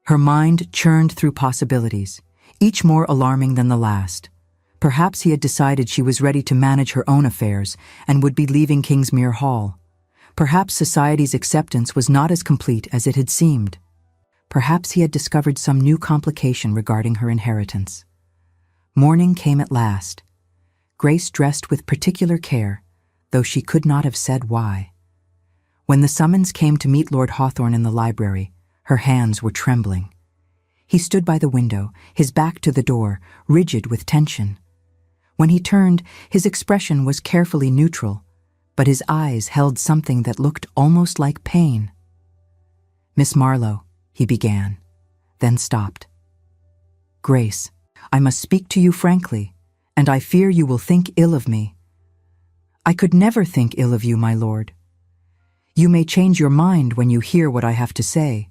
Her mind churned through possibilities, each more alarming than the last. Perhaps he had decided she was ready to manage her own affairs and would be leaving Kingsmere Hall. Perhaps society's acceptance was not as complete as it had seemed. Perhaps he had discovered some new complication regarding her inheritance. Morning came at last. Grace dressed with particular care, though she could not have said why. When the summons came to meet Lord Hawthorne in the library, her hands were trembling. He stood by the window, his back to the door, rigid with tension. When he turned, his expression was carefully neutral, but his eyes held something that looked almost like pain. "Miss Marlowe," he began, then stopped. "Grace, I must speak to you frankly, and I fear you will think ill of me." "I could never think ill of you, my lord." "You may change your mind when you hear what I have to say."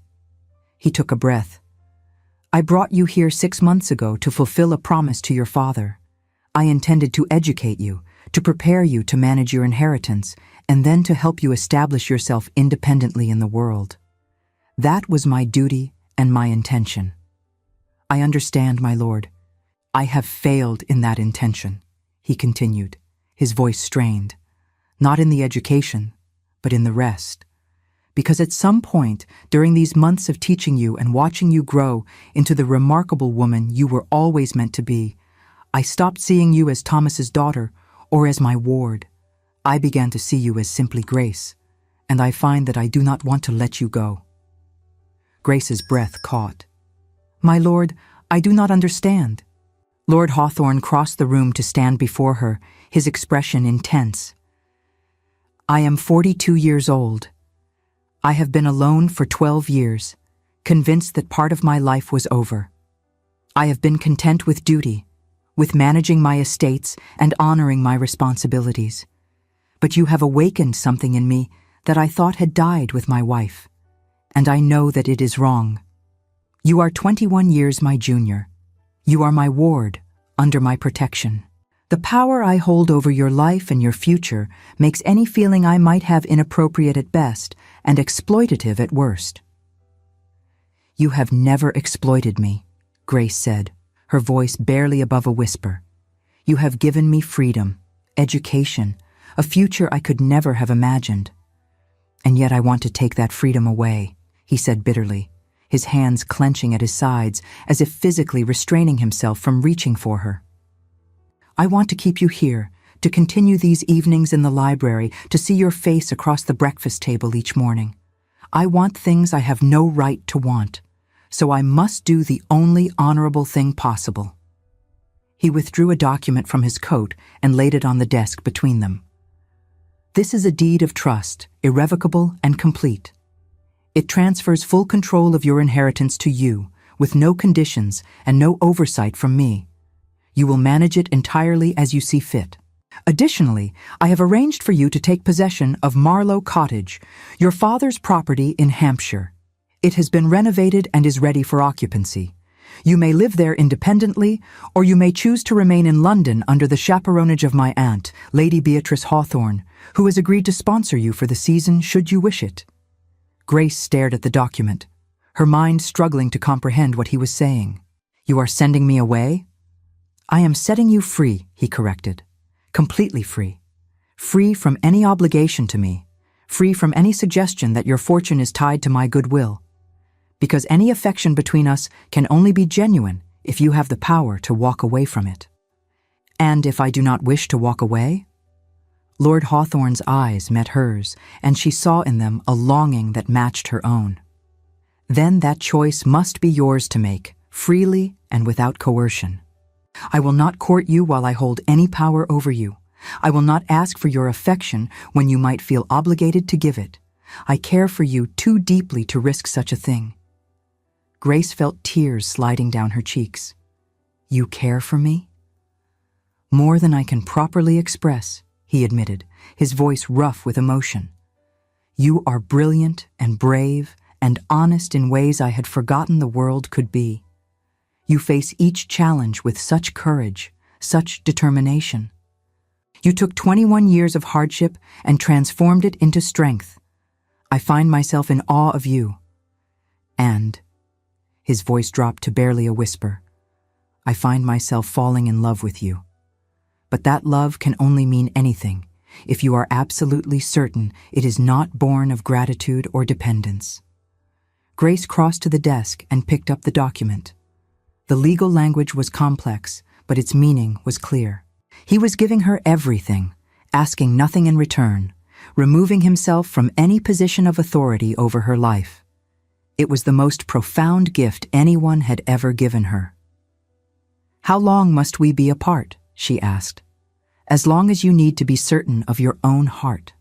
He took a breath. "I brought you here 6 months ago to fulfill a promise to your father. I intended to educate you, to prepare you to manage your inheritance, and then to help you establish yourself independently in the world. That was my duty and my intention. I understand, my lord. I have failed in that intention," he continued, his voice strained, "not in the education, but in the rest. Because at some point, during these months of teaching you and watching you grow into the remarkable woman you were always meant to be, I stopped seeing you as Thomas's daughter or as my ward. I began to see you as simply Grace, and I find that I do not want to let you go." Grace's breath caught. "My lord, I do not understand." Lord Hawthorne crossed the room to stand before her, his expression intense. "I am 42 years old. I have been alone for 12 years, convinced that part of my life was over. I have been content with duty, with managing my estates and honoring my responsibilities. But you have awakened something in me that I thought had died with my wife, and I know that it is wrong. You are 21 years my junior. You are my ward, under my protection. The power I hold over your life and your future makes any feeling I might have inappropriate at best and exploitative at worst." "You have never exploited me," Grace said, her voice barely above a whisper. "You have given me freedom, education, a future I could never have imagined. And yet I want to take that freedom away," he said bitterly, his hands clenching at his sides as if physically restraining himself from reaching for her. "I want to keep you here, to continue these evenings in the library, to see your face across the breakfast table each morning. I want things I have no right to want, so I must do the only honorable thing possible." He withdrew a document from his coat and laid it on the desk between them. "This is a deed of trust, irrevocable and complete. It transfers full control of your inheritance to you, with no conditions and no oversight from me. You will manage it entirely as you see fit. Additionally, I have arranged for you to take possession of Marlowe Cottage, your father's property in Hampshire. It has been renovated and is ready for occupancy. You may live there independently, or you may choose to remain in London under the chaperonage of my aunt, Lady Beatrice Hawthorne, who has agreed to sponsor you for the season should you wish it." Grace stared at the document, her mind struggling to comprehend what he was saying. "You are sending me away?" "I am setting you free," he corrected. "Completely free. Free from any obligation to me. Free from any suggestion that your fortune is tied to my goodwill. Because any affection between us can only be genuine if you have the power to walk away from it." "And if I do not wish to walk away?" Lord Hawthorne's eyes met hers, and she saw in them a longing that matched her own. "Then that choice must be yours to make, freely and without coercion. I will not court you while I hold any power over you. I will not ask for your affection when you might feel obligated to give it. I care for you too deeply to risk such a thing." Grace felt tears sliding down her cheeks. "You care for me?" "More than I can properly express," he admitted, his voice rough with emotion. "You are brilliant and brave and honest in ways I had forgotten the world could be. You face each challenge with such courage, such determination. You took 21 years of hardship and transformed it into strength. I find myself in awe of you. And," his voice dropped to barely a whisper, "I find myself falling in love with you. But that love can only mean anything if you are absolutely certain it is not born of gratitude or dependence." Grace crossed to the desk and picked up the document. The legal language was complex, but its meaning was clear. He was giving her everything, asking nothing in return, removing himself from any position of authority over her life. It was the most profound gift anyone had ever given her. "How long must we be apart?" she asked. "As long as you need to be certain of your own heart.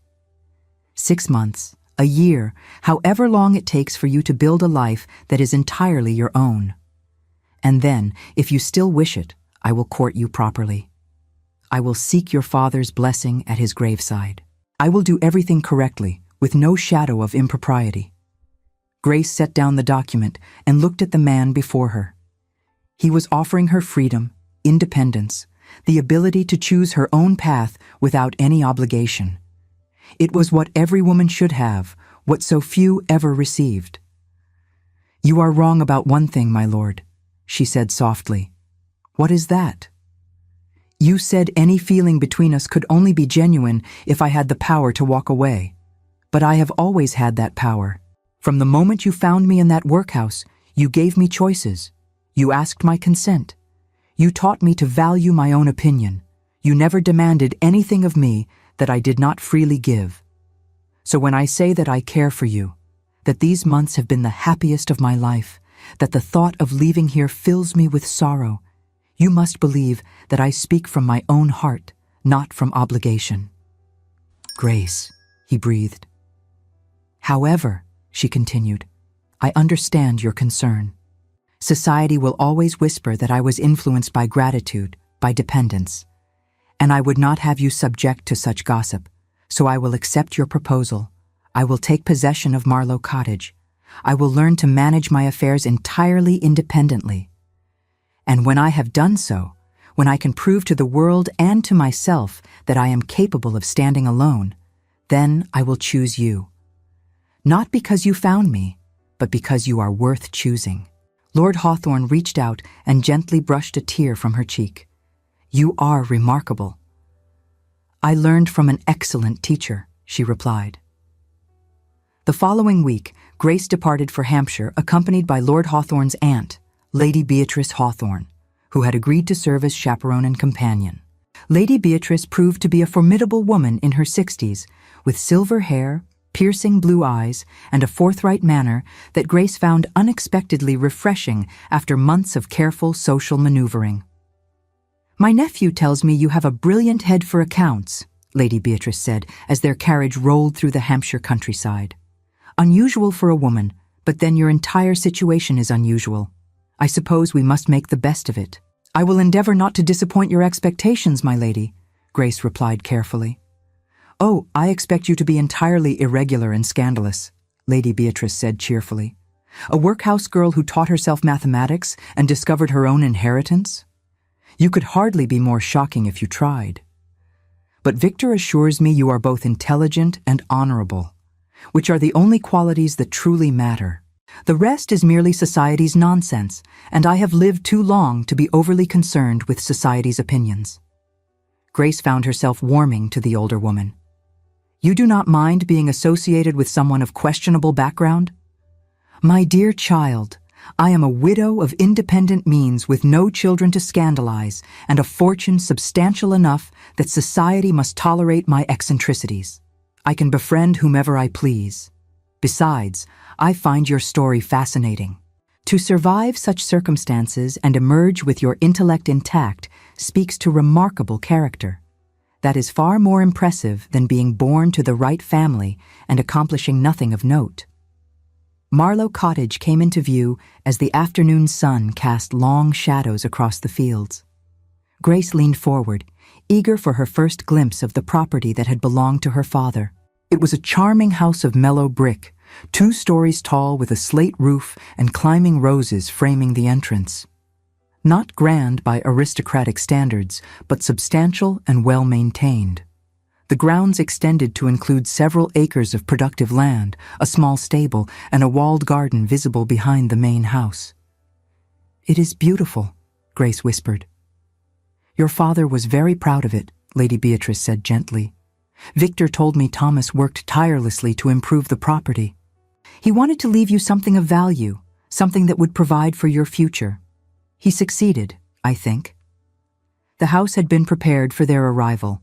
6 months, a year, however long it takes for you to build a life that is entirely your own. And then, if you still wish it, I will court you properly. I will seek your father's blessing at his graveside. I will do everything correctly, with no shadow of impropriety." Grace set down the document and looked at the man before her. He was offering her freedom, independence, the ability to choose her own path without any obligation. It was what every woman should have, what so few ever received. "You are wrong about one thing, my lord," she said softly. "What is that?" "You said any feeling between us could only be genuine if I had the power to walk away. But I have always had that power. From the moment you found me in that workhouse, you gave me choices. You asked my consent. You taught me to value my own opinion. You never demanded anything of me that I did not freely give. So when I say that I care for you, that these months have been the happiest of my life, that the thought of leaving here fills me with sorrow, you must believe that I speak from my own heart, not from obligation." "Grace," he breathed. "However," she continued, "I understand your concern. Society will always whisper that I was influenced by gratitude, by dependence. And I would not have you subject to such gossip, so I will accept your proposal. I will take possession of Marlowe Cottage. I will learn to manage my affairs entirely independently. And when I have done so, when I can prove to the world and to myself that I am capable of standing alone, then I will choose you. Not because you found me, but because you are worth choosing." Lord Hawthorne reached out and gently brushed a tear from her cheek. "You are remarkable." "I learned from an excellent teacher," she replied. The following week, Grace departed for Hampshire accompanied by Lord Hawthorne's aunt, Lady Beatrice Hawthorne, who had agreed to serve as chaperone and companion. Lady Beatrice proved to be a formidable woman in her 60s, with silver hair, piercing blue eyes, and a forthright manner that Grace found unexpectedly refreshing after months of careful social maneuvering. "My nephew tells me you have a brilliant head for accounts," Lady Beatrice said as their carriage rolled through the Hampshire countryside. "Unusual for a woman, but then your entire situation is unusual. I suppose we must make the best of it." "I will endeavor not to disappoint your expectations, my lady," Grace replied carefully. "Oh, I expect you to be entirely irregular and scandalous," Lady Beatrice said cheerfully. "A workhouse girl who taught herself mathematics and discovered her own inheritance? You could hardly be more shocking if you tried. But Victor assures me you are both intelligent and honorable, which are the only qualities that truly matter. The rest is merely society's nonsense, and I have lived too long to be overly concerned with society's opinions." Grace found herself warming to the older woman. "You do not mind being associated with someone of questionable background?" "My dear child, I am a widow of independent means with no children to scandalize and a fortune substantial enough that society must tolerate my eccentricities. I can befriend whomever I please. Besides, I find your story fascinating. To survive such circumstances and emerge with your intellect intact speaks to remarkable character. That is far more impressive than being born to the right family and accomplishing nothing of note." Marlowe Cottage came into view as the afternoon sun cast long shadows across the fields. Grace leaned forward, eager for her first glimpse of the property that had belonged to her father. It was a charming house of mellow brick, 2 stories tall with a slate roof and climbing roses framing the entrance. Not grand by aristocratic standards, but substantial and well-maintained. The grounds extended to include several acres of productive land, a small stable, and a walled garden visible behind the main house. "It is beautiful," Grace whispered. "Your father was very proud of it," Lady Beatrice said gently. "Victor told me Thomas worked tirelessly to improve the property. He wanted to leave you something of value, something that would provide for your future. He succeeded, I think. The house had been prepared for their arrival.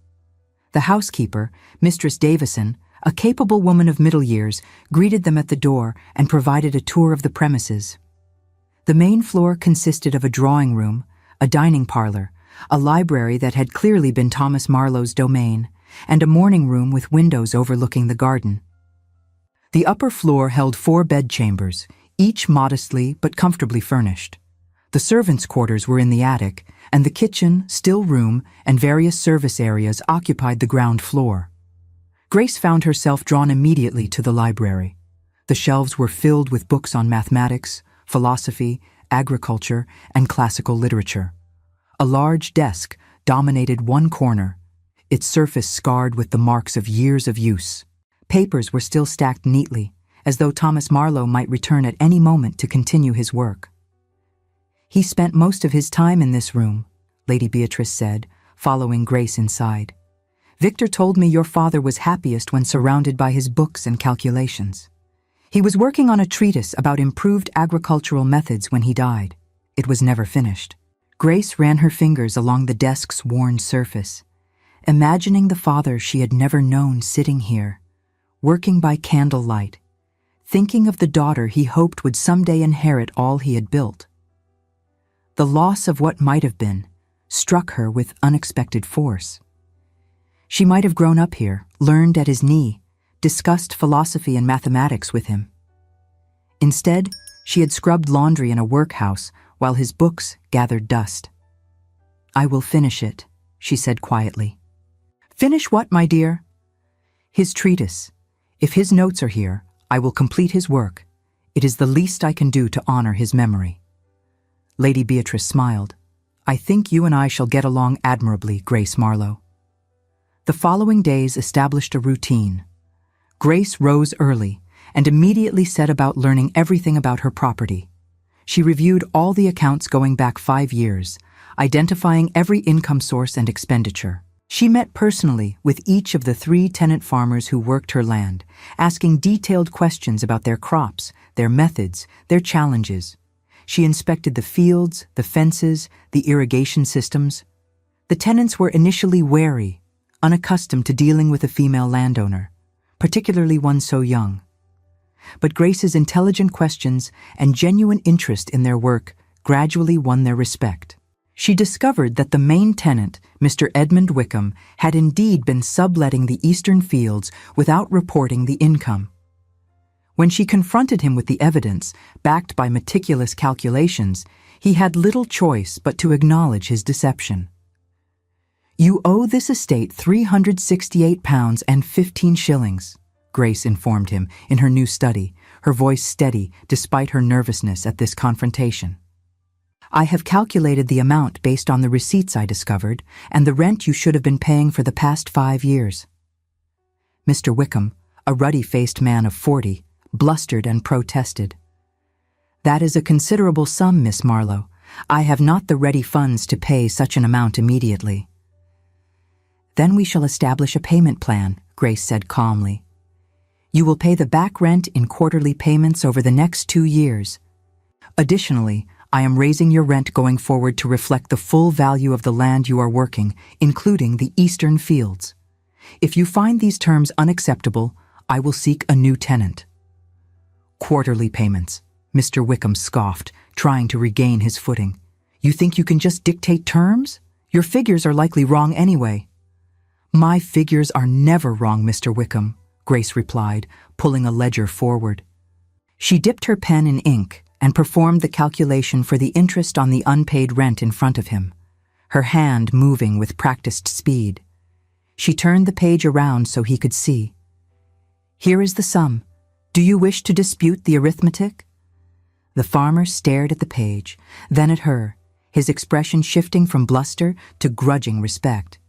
The housekeeper, Mistress Davison, a capable woman of middle years, greeted them at the door and provided a tour of the premises. The main floor consisted of a drawing room, a dining parlor, a library that had clearly been Thomas Marlowe's domain, and a morning room with windows overlooking the garden. The upper floor held 4 bedchambers, each modestly but comfortably furnished. The servants' quarters were in the attic, and the kitchen, still room, and various service areas occupied the ground floor. Grace found herself drawn immediately to the library. The shelves were filled with books on mathematics, philosophy, agriculture, and classical literature. A large desk dominated one corner, its surface scarred with the marks of years of use. Papers were still stacked neatly, as though Thomas Marlowe might return at any moment to continue his work. "He spent most of his time in this room," Lady Beatrice said, following Grace inside. "Victor told me your father was happiest when surrounded by his books and calculations. He was working on a treatise about improved agricultural methods when he died. It was never finished." Grace ran her fingers along the desk's worn surface, imagining the father she had never known sitting here, working by candlelight, thinking of the daughter he hoped would someday inherit all he had built. The loss of what might have been struck her with unexpected force. She might have grown up here, learned at his knee, discussed philosophy and mathematics with him. Instead, she had scrubbed laundry in a workhouse while his books gathered dust. "I will finish it," she said quietly. "Finish what, my dear?" "His treatise. If his notes are here, I will complete his work. It is the least I can do to honor his memory." Lady Beatrice smiled. "I think you and I shall get along admirably, Grace Marlowe." The following days established a routine. Grace rose early and immediately set about learning everything about her property. She reviewed all the accounts going back 5 years, identifying every income source and expenditure. She met personally with each of the 3 tenant farmers who worked her land, asking detailed questions about their crops, their methods, their challenges. She inspected the fields, the fences, the irrigation systems. The tenants were initially wary, unaccustomed to dealing with a female landowner, particularly one so young. But Grace's intelligent questions and genuine interest in their work gradually won their respect. She discovered that the main tenant, Mr. Edmund Wickham, had indeed been subletting the eastern fields without reporting the income. When she confronted him with the evidence, backed by meticulous calculations, he had little choice but to acknowledge his deception. "You owe this estate £368 and 15 shillings, Grace informed him in her new study, her voice steady despite her nervousness at this confrontation. "I have calculated the amount based on the receipts I discovered and the rent you should have been paying for the past 5 years. Mr. Wickham, a ruddy-faced man of 40, blustered and protested. "That is a considerable sum, Miss Marlowe. I have not the ready funds to pay such an amount immediately." "Then we shall establish a payment plan," Grace said calmly. "You will pay the back rent in quarterly payments over the next 2 years. Additionally, I am raising your rent going forward to reflect the full value of the land you are working, including the eastern fields. If you find these terms unacceptable, I will seek a new tenant." "Quarterly payments," Mr. Wickham scoffed, trying to regain his footing. "You think you can just dictate terms? Your figures are likely wrong anyway." "My figures are never wrong, Mr. Wickham," Grace replied, pulling a ledger forward. She dipped her pen in ink and performed the calculation for the interest on the unpaid rent in front of him, her hand moving with practiced speed. She turned the page around so he could see. "Here is the sum. Do you wish to dispute the arithmetic?" The farmer stared at the page, then at her, his expression shifting from bluster to grudging respect.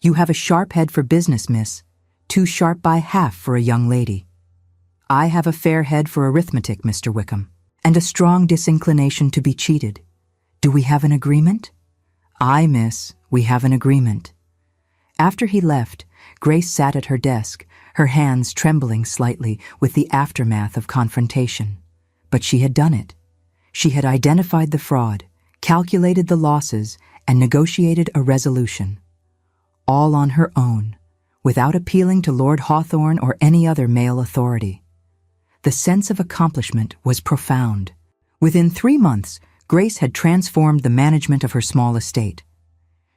"You have a sharp head for business, miss. Too sharp by half for a young lady." "I have a fair head for arithmetic, Mr. Wickham, and a strong disinclination to be cheated. Do we have an agreement?" "Aye, miss, we have an agreement." After he left, Grace sat at her desk, her hands trembling slightly with the aftermath of confrontation. But she had done it. She had identified the fraud, calculated the losses, and negotiated a resolution. All on her own, without appealing to Lord Hawthorne or any other male authority. The sense of accomplishment was profound. Within 3 months, Grace had transformed the management of her small estate.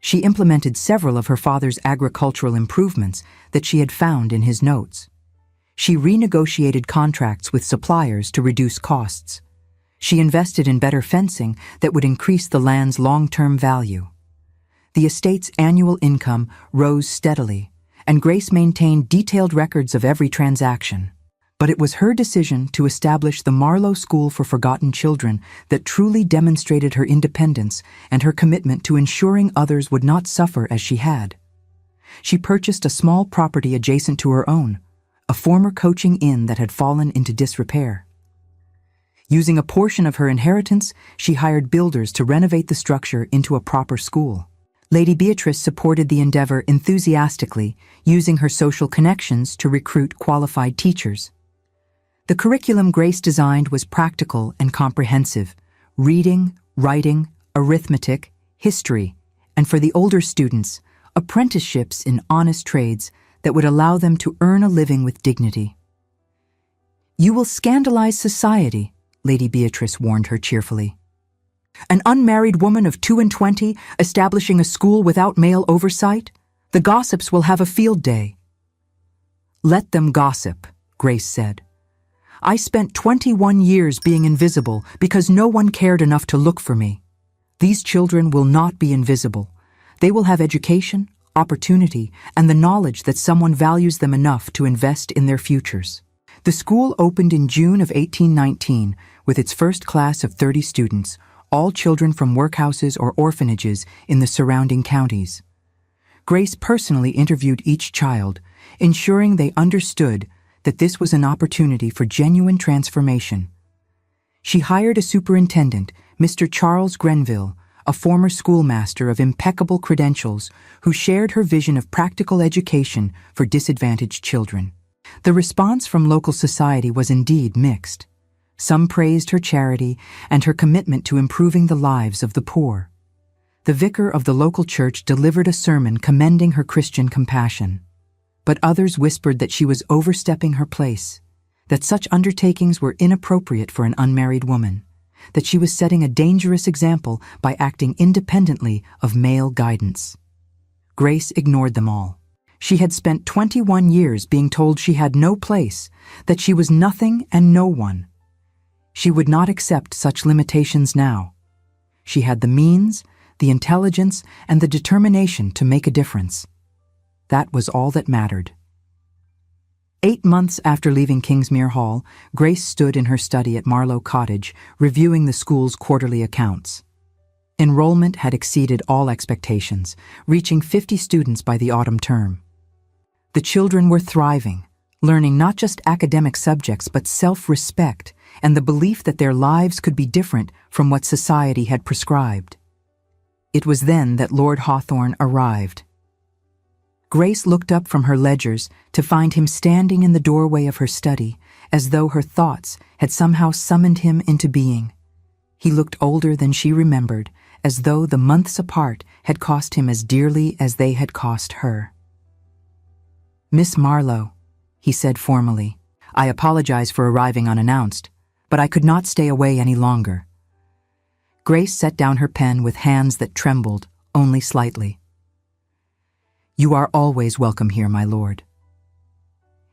She implemented several of her father's agricultural improvements that she had found in his notes. She renegotiated contracts with suppliers to reduce costs. She invested in better fencing that would increase the land's long-term value. The estate's annual income rose steadily, and Grace maintained detailed records of every transaction. But it was her decision to establish the Marlowe School for Forgotten Children that truly demonstrated her independence and her commitment to ensuring others would not suffer as she had. She purchased a small property adjacent to her own, a former coaching inn that had fallen into disrepair. Using a portion of her inheritance, she hired builders to renovate the structure into a proper school. Lady Beatrice supported the endeavor enthusiastically, using her social connections to recruit qualified teachers. The curriculum Grace designed was practical and comprehensive: reading, writing, arithmetic, history, and for the older students, apprenticeships in honest trades that would allow them to earn a living with dignity. "You will scandalize society," Lady Beatrice warned her cheerfully. "An unmarried woman of 22 establishing a school without male oversight? The gossips will have a field day." "Let them gossip," Grace said. "I spent 21 years being invisible because no one cared enough to look for me. These children will not be invisible. They will have education, opportunity, and the knowledge that someone values them enough to invest in their futures." The school opened in June of 1819 with its first class of 30 students, all children from workhouses or orphanages in the surrounding counties. Grace personally interviewed each child, ensuring they understood that this was an opportunity for genuine transformation. She hired a superintendent, Mr. Charles Grenville, a former schoolmaster of impeccable credentials who shared her vision of practical education for disadvantaged children. The response from local society was indeed mixed. Some praised her charity and her commitment to improving the lives of the poor. The vicar of the local church delivered a sermon commending her Christian compassion. But others whispered that she was overstepping her place, that such undertakings were inappropriate for an unmarried woman, that she was setting a dangerous example by acting independently of male guidance. Grace ignored them all. She had spent 21 years being told she had no place, that she was nothing and no one. She would not accept such limitations now. She had the means, the intelligence, and the determination to make a difference. That was all that mattered. 8 months after leaving Kingsmere Hall, Grace stood in her study at Marlowe Cottage, reviewing the school's quarterly accounts. Enrollment had exceeded all expectations, reaching 50 students by the autumn term. The children were thriving, learning not just academic subjects but self-respect and the belief that their lives could be different from what society had prescribed. It was then that Lord Hawthorne arrived. Grace looked up from her ledgers to find him standing in the doorway of her study, as though her thoughts had somehow summoned him into being. He looked older than she remembered, as though the months apart had cost him as dearly as they had cost her. "Miss Marlowe," he said formally, "I apologize for arriving unannounced, but I could not stay away any longer." Grace set down her pen with hands that trembled, only slightly. "You are always welcome here, my lord."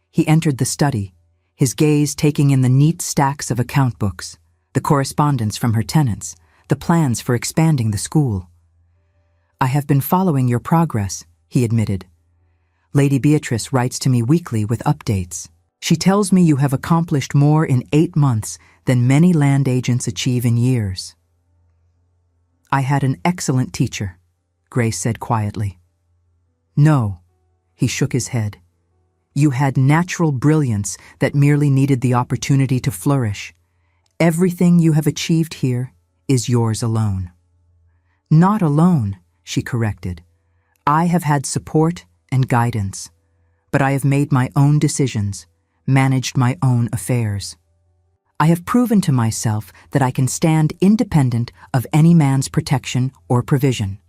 He entered the study, his gaze taking in the neat stacks of account books, the correspondence from her tenants, the plans for expanding the school. "I have been following your progress," he admitted. "Lady Beatrice writes to me weekly with updates. She tells me you have accomplished more in 8 months than many land agents achieve in years." "I had an excellent teacher," Grace said quietly. "No," he shook his head. "You had natural brilliance that merely needed the opportunity to flourish. Everything you have achieved here is yours alone." "Not alone," she corrected. "I have had support and guidance. But I have made my own decisions, managed my own affairs. I have proven to myself that I can stand independent of any man's protection or provision."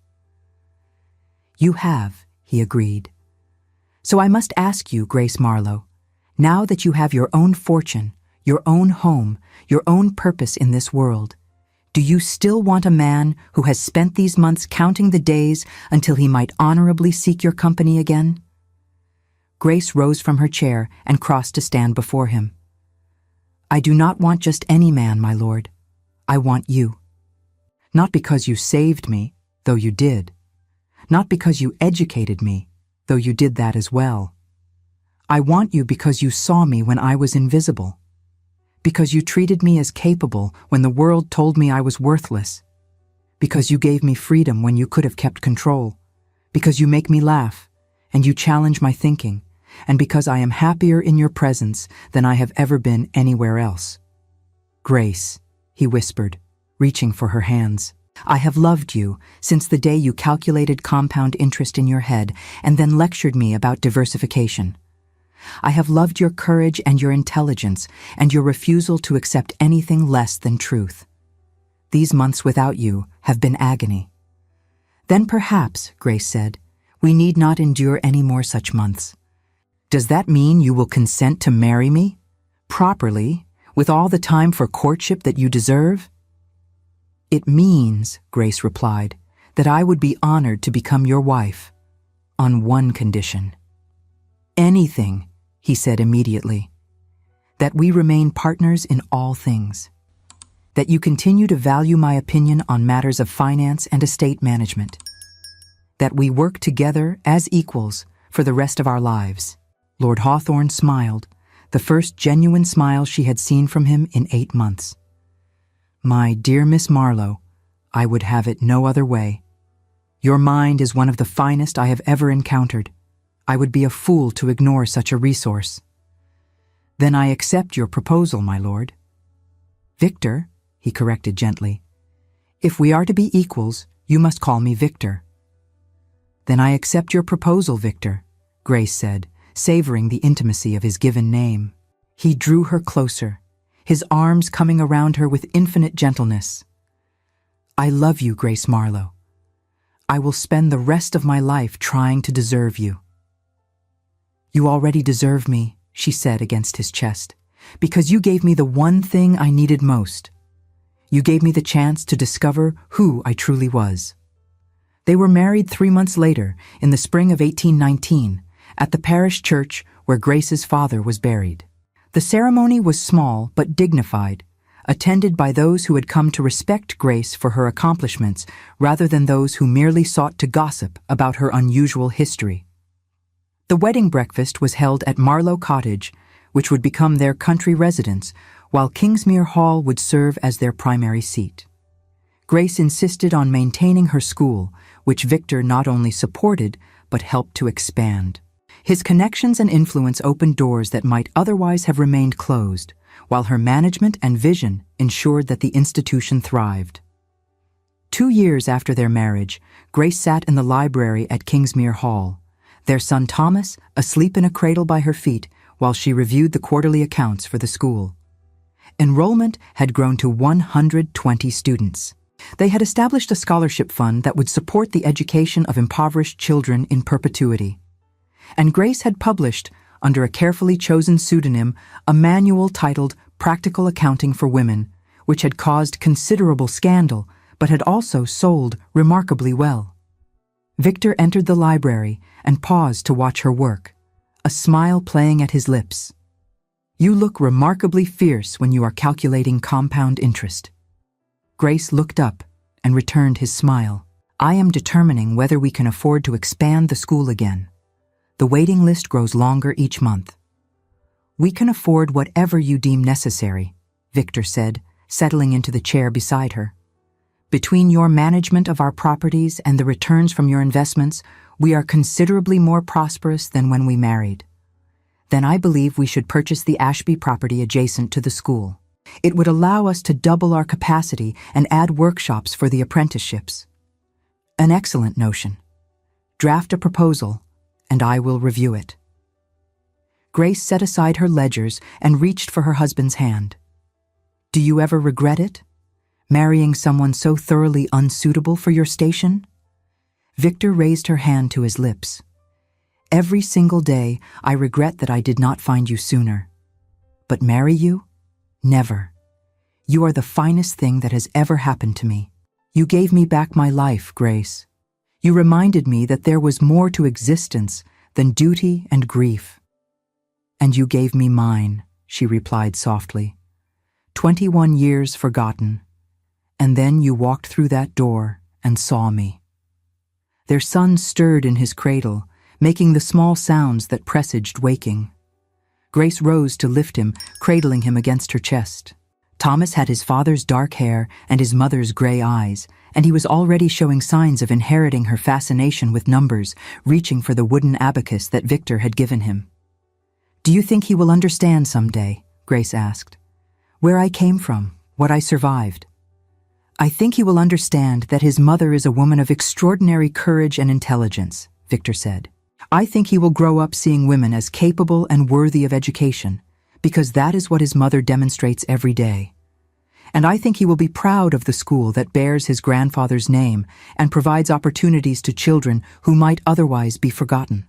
"You have," he agreed. "So I must ask you, Grace Marlowe, now that you have your own fortune, your own home, your own purpose in this world, do you still want a man who has spent these months counting the days until he might honorably seek your company again?" Grace rose from her chair and crossed to stand before him. "I do not want just any man, my lord. I want you. Not because you saved me, though you did. Not because you educated me, though you did that as well. I want you because you saw me when I was invisible. Because you treated me as capable when the world told me I was worthless. Because you gave me freedom when you could have kept control. Because you make me laugh, and you challenge my thinking, and because I am happier in your presence than I have ever been anywhere else." "Grace," he whispered, reaching for her hands, "I have loved you since the day you calculated compound interest in your head and then lectured me about diversification. I have loved your courage and your intelligence and your refusal to accept anything less than truth. These months without you have been agony." "Then perhaps," Grace said, "we need not endure any more such months. Does that mean you will consent to marry me? Properly, with all the time for courtship that you deserve?" "It means," Grace replied, "that I would be honored to become your wife, on one condition." "Anything," he said immediately. "That we remain partners in all things. That you continue to value my opinion on matters of finance and estate management. That we work together as equals for the rest of our lives." Lord Hawthorne smiled, the first genuine smile she had seen from him in 8 months. "My dear Miss Marlowe, I would have it no other way. Your mind is one of the finest I have ever encountered. I would be a fool to ignore such a resource." "Then I accept your proposal, my lord." "Victor," he corrected gently. "If we are to be equals, you must call me Victor." "Then I accept your proposal, Victor," Grace said, savoring the intimacy of his given name. He drew her closer, his arms coming around her with infinite gentleness. "I love you, Grace Marlowe. I will spend the rest of my life trying to deserve you." "You already deserve me," she said against his chest, "because you gave me the one thing I needed most. You gave me the chance to discover who I truly was." They were married 3 months later, in the spring of 1819, at the parish church where Grace's father was buried. The ceremony was small but dignified, attended by those who had come to respect Grace for her accomplishments rather than those who merely sought to gossip about her unusual history. The wedding breakfast was held at Marlowe Cottage, which would become their country residence, while Kingsmere Hall would serve as their primary seat. Grace insisted on maintaining her school, which Victor not only supported but helped to expand. His connections and influence opened doors that might otherwise have remained closed, while her management and vision ensured that the institution thrived. 2 years after their marriage, Grace sat in the library at Kingsmere Hall, their son Thomas asleep in a cradle by her feet while she reviewed the quarterly accounts for the school. Enrollment had grown to 120 students. They had established a scholarship fund that would support the education of impoverished children in perpetuity. And Grace had published, under a carefully chosen pseudonym, a manual titled Practical Accounting for Women, which had caused considerable scandal, but had also sold remarkably well. Victor entered the library and paused to watch her work, a smile playing at his lips. "You look remarkably fierce when you are calculating compound interest." Grace looked up and returned his smile. "I am determining whether we can afford to expand the school again. The waiting list grows longer each month." "We can afford whatever you deem necessary," Victor said, settling into the chair beside her. "Between your management of our properties and the returns from your investments, we are considerably more prosperous than when we married. Then I believe we should purchase the Ashby property adjacent to the school. It would allow us to double our capacity and add workshops for the apprenticeships." "An excellent notion. Draft a proposal, and I will review it." Grace set aside her ledgers and reached for her husband's hand. "Do you ever regret it? Marrying someone so thoroughly unsuitable for your station?" Victor raised her hand to his lips. "Every single day, I regret that I did not find you sooner. But marry you? Never. You are the finest thing that has ever happened to me. You gave me back my life, Grace. You reminded me that there was more to existence than duty and grief." "And you gave me mine," she replied softly. 21 years forgotten. And then you walked through that door and saw me." Their son stirred in his cradle, making the small sounds that presaged waking. Grace rose to lift him, cradling him against her chest. Thomas had his father's dark hair and his mother's gray eyes, and he was already showing signs of inheriting her fascination with numbers, reaching for the wooden abacus that Victor had given him. "Do you think he will understand someday?" Grace asked. "Where I came from, what I survived." "I think he will understand that his mother is a woman of extraordinary courage and intelligence," Victor said. "I think he will grow up seeing women as capable and worthy of education, because that is what his mother demonstrates every day. And I think he will be proud of the school that bears his grandfather's name and provides opportunities to children who might otherwise be forgotten."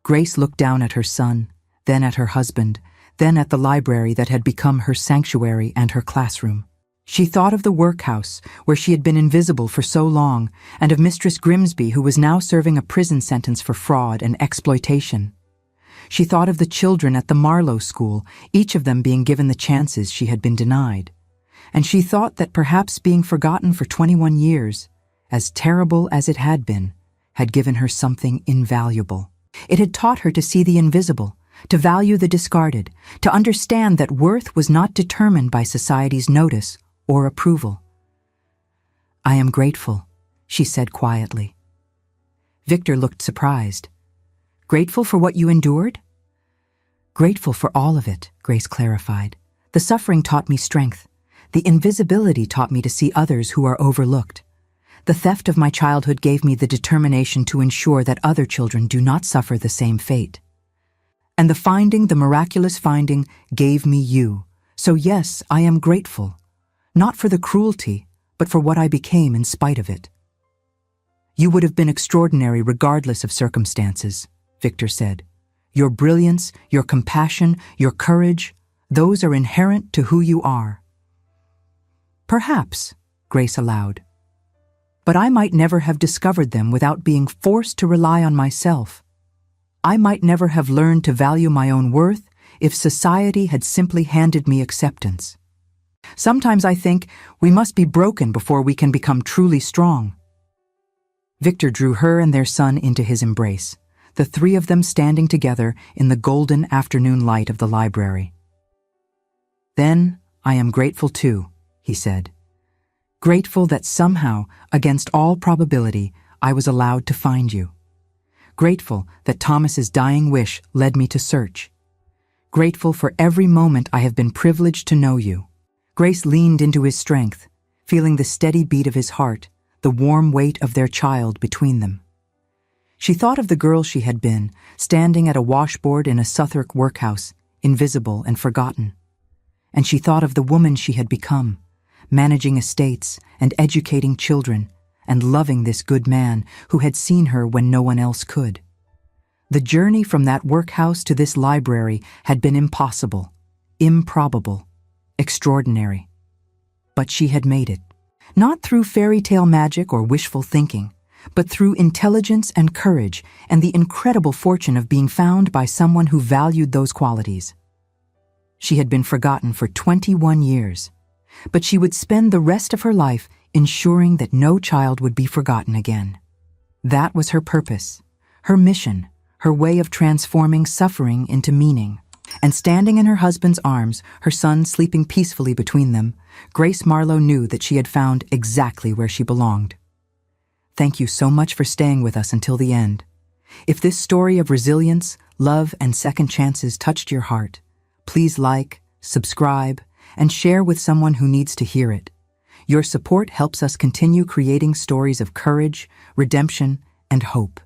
Grace looked down at her son, then at her husband, then at the library that had become her sanctuary and her classroom. She thought of the workhouse, where she had been invisible for so long, and of Mistress Grimsby, who was now serving a prison sentence for fraud and exploitation. She thought of the children at the Marlowe school, each of them being given the chances she had been denied. And she thought that perhaps being forgotten for 21 years, as terrible as it had been, had given her something invaluable. It had taught her to see the invisible, to value the discarded, to understand that worth was not determined by society's notice or approval. "I am grateful," she said quietly. Victor looked surprised. "Grateful for what you endured?" "Grateful for all of it," Grace clarified. "The suffering taught me strength. The invisibility taught me to see others who are overlooked. The theft of my childhood gave me the determination to ensure that other children do not suffer the same fate. And the miraculous finding, gave me you. So yes, I am grateful. Not for the cruelty, but for what I became in spite of it." "You would have been extraordinary regardless of circumstances," Victor said. "Your brilliance, your compassion, your courage, those are inherent to who you are." "Perhaps," Grace allowed. "But I might never have discovered them without being forced to rely on myself. I might never have learned to value my own worth if society had simply handed me acceptance. Sometimes I think we must be broken before we can become truly strong." Victor drew her and their son into his embrace, the three of them standing together in the golden afternoon light of the library. "Then I am grateful too," he said. "Grateful that somehow, against all probability, I was allowed to find you. Grateful that Thomas's dying wish led me to search. Grateful for every moment I have been privileged to know you." Grace leaned into his strength, feeling the steady beat of his heart, the warm weight of their child between them. She thought of the girl she had been, standing at a washboard in a Southwark workhouse, invisible and forgotten. And she thought of the woman she had become, managing estates and educating children, and loving this good man who had seen her when no one else could. The journey from that workhouse to this library had been impossible, improbable, extraordinary. But she had made it, not through fairy tale magic or wishful thinking, but through intelligence and courage and the incredible fortune of being found by someone who valued those qualities. She had been forgotten for 21 years, but she would spend the rest of her life ensuring that no child would be forgotten again. That was her purpose, her mission, her way of transforming suffering into meaning. And standing in her husband's arms, her son sleeping peacefully between them, Grace Marlowe knew that she had found exactly where she belonged. Thank you so much for staying with us until the end. If this story of resilience, love, and second chances touched your heart, please like, subscribe, and share with someone who needs to hear it. Your support helps us continue creating stories of courage, redemption, and hope.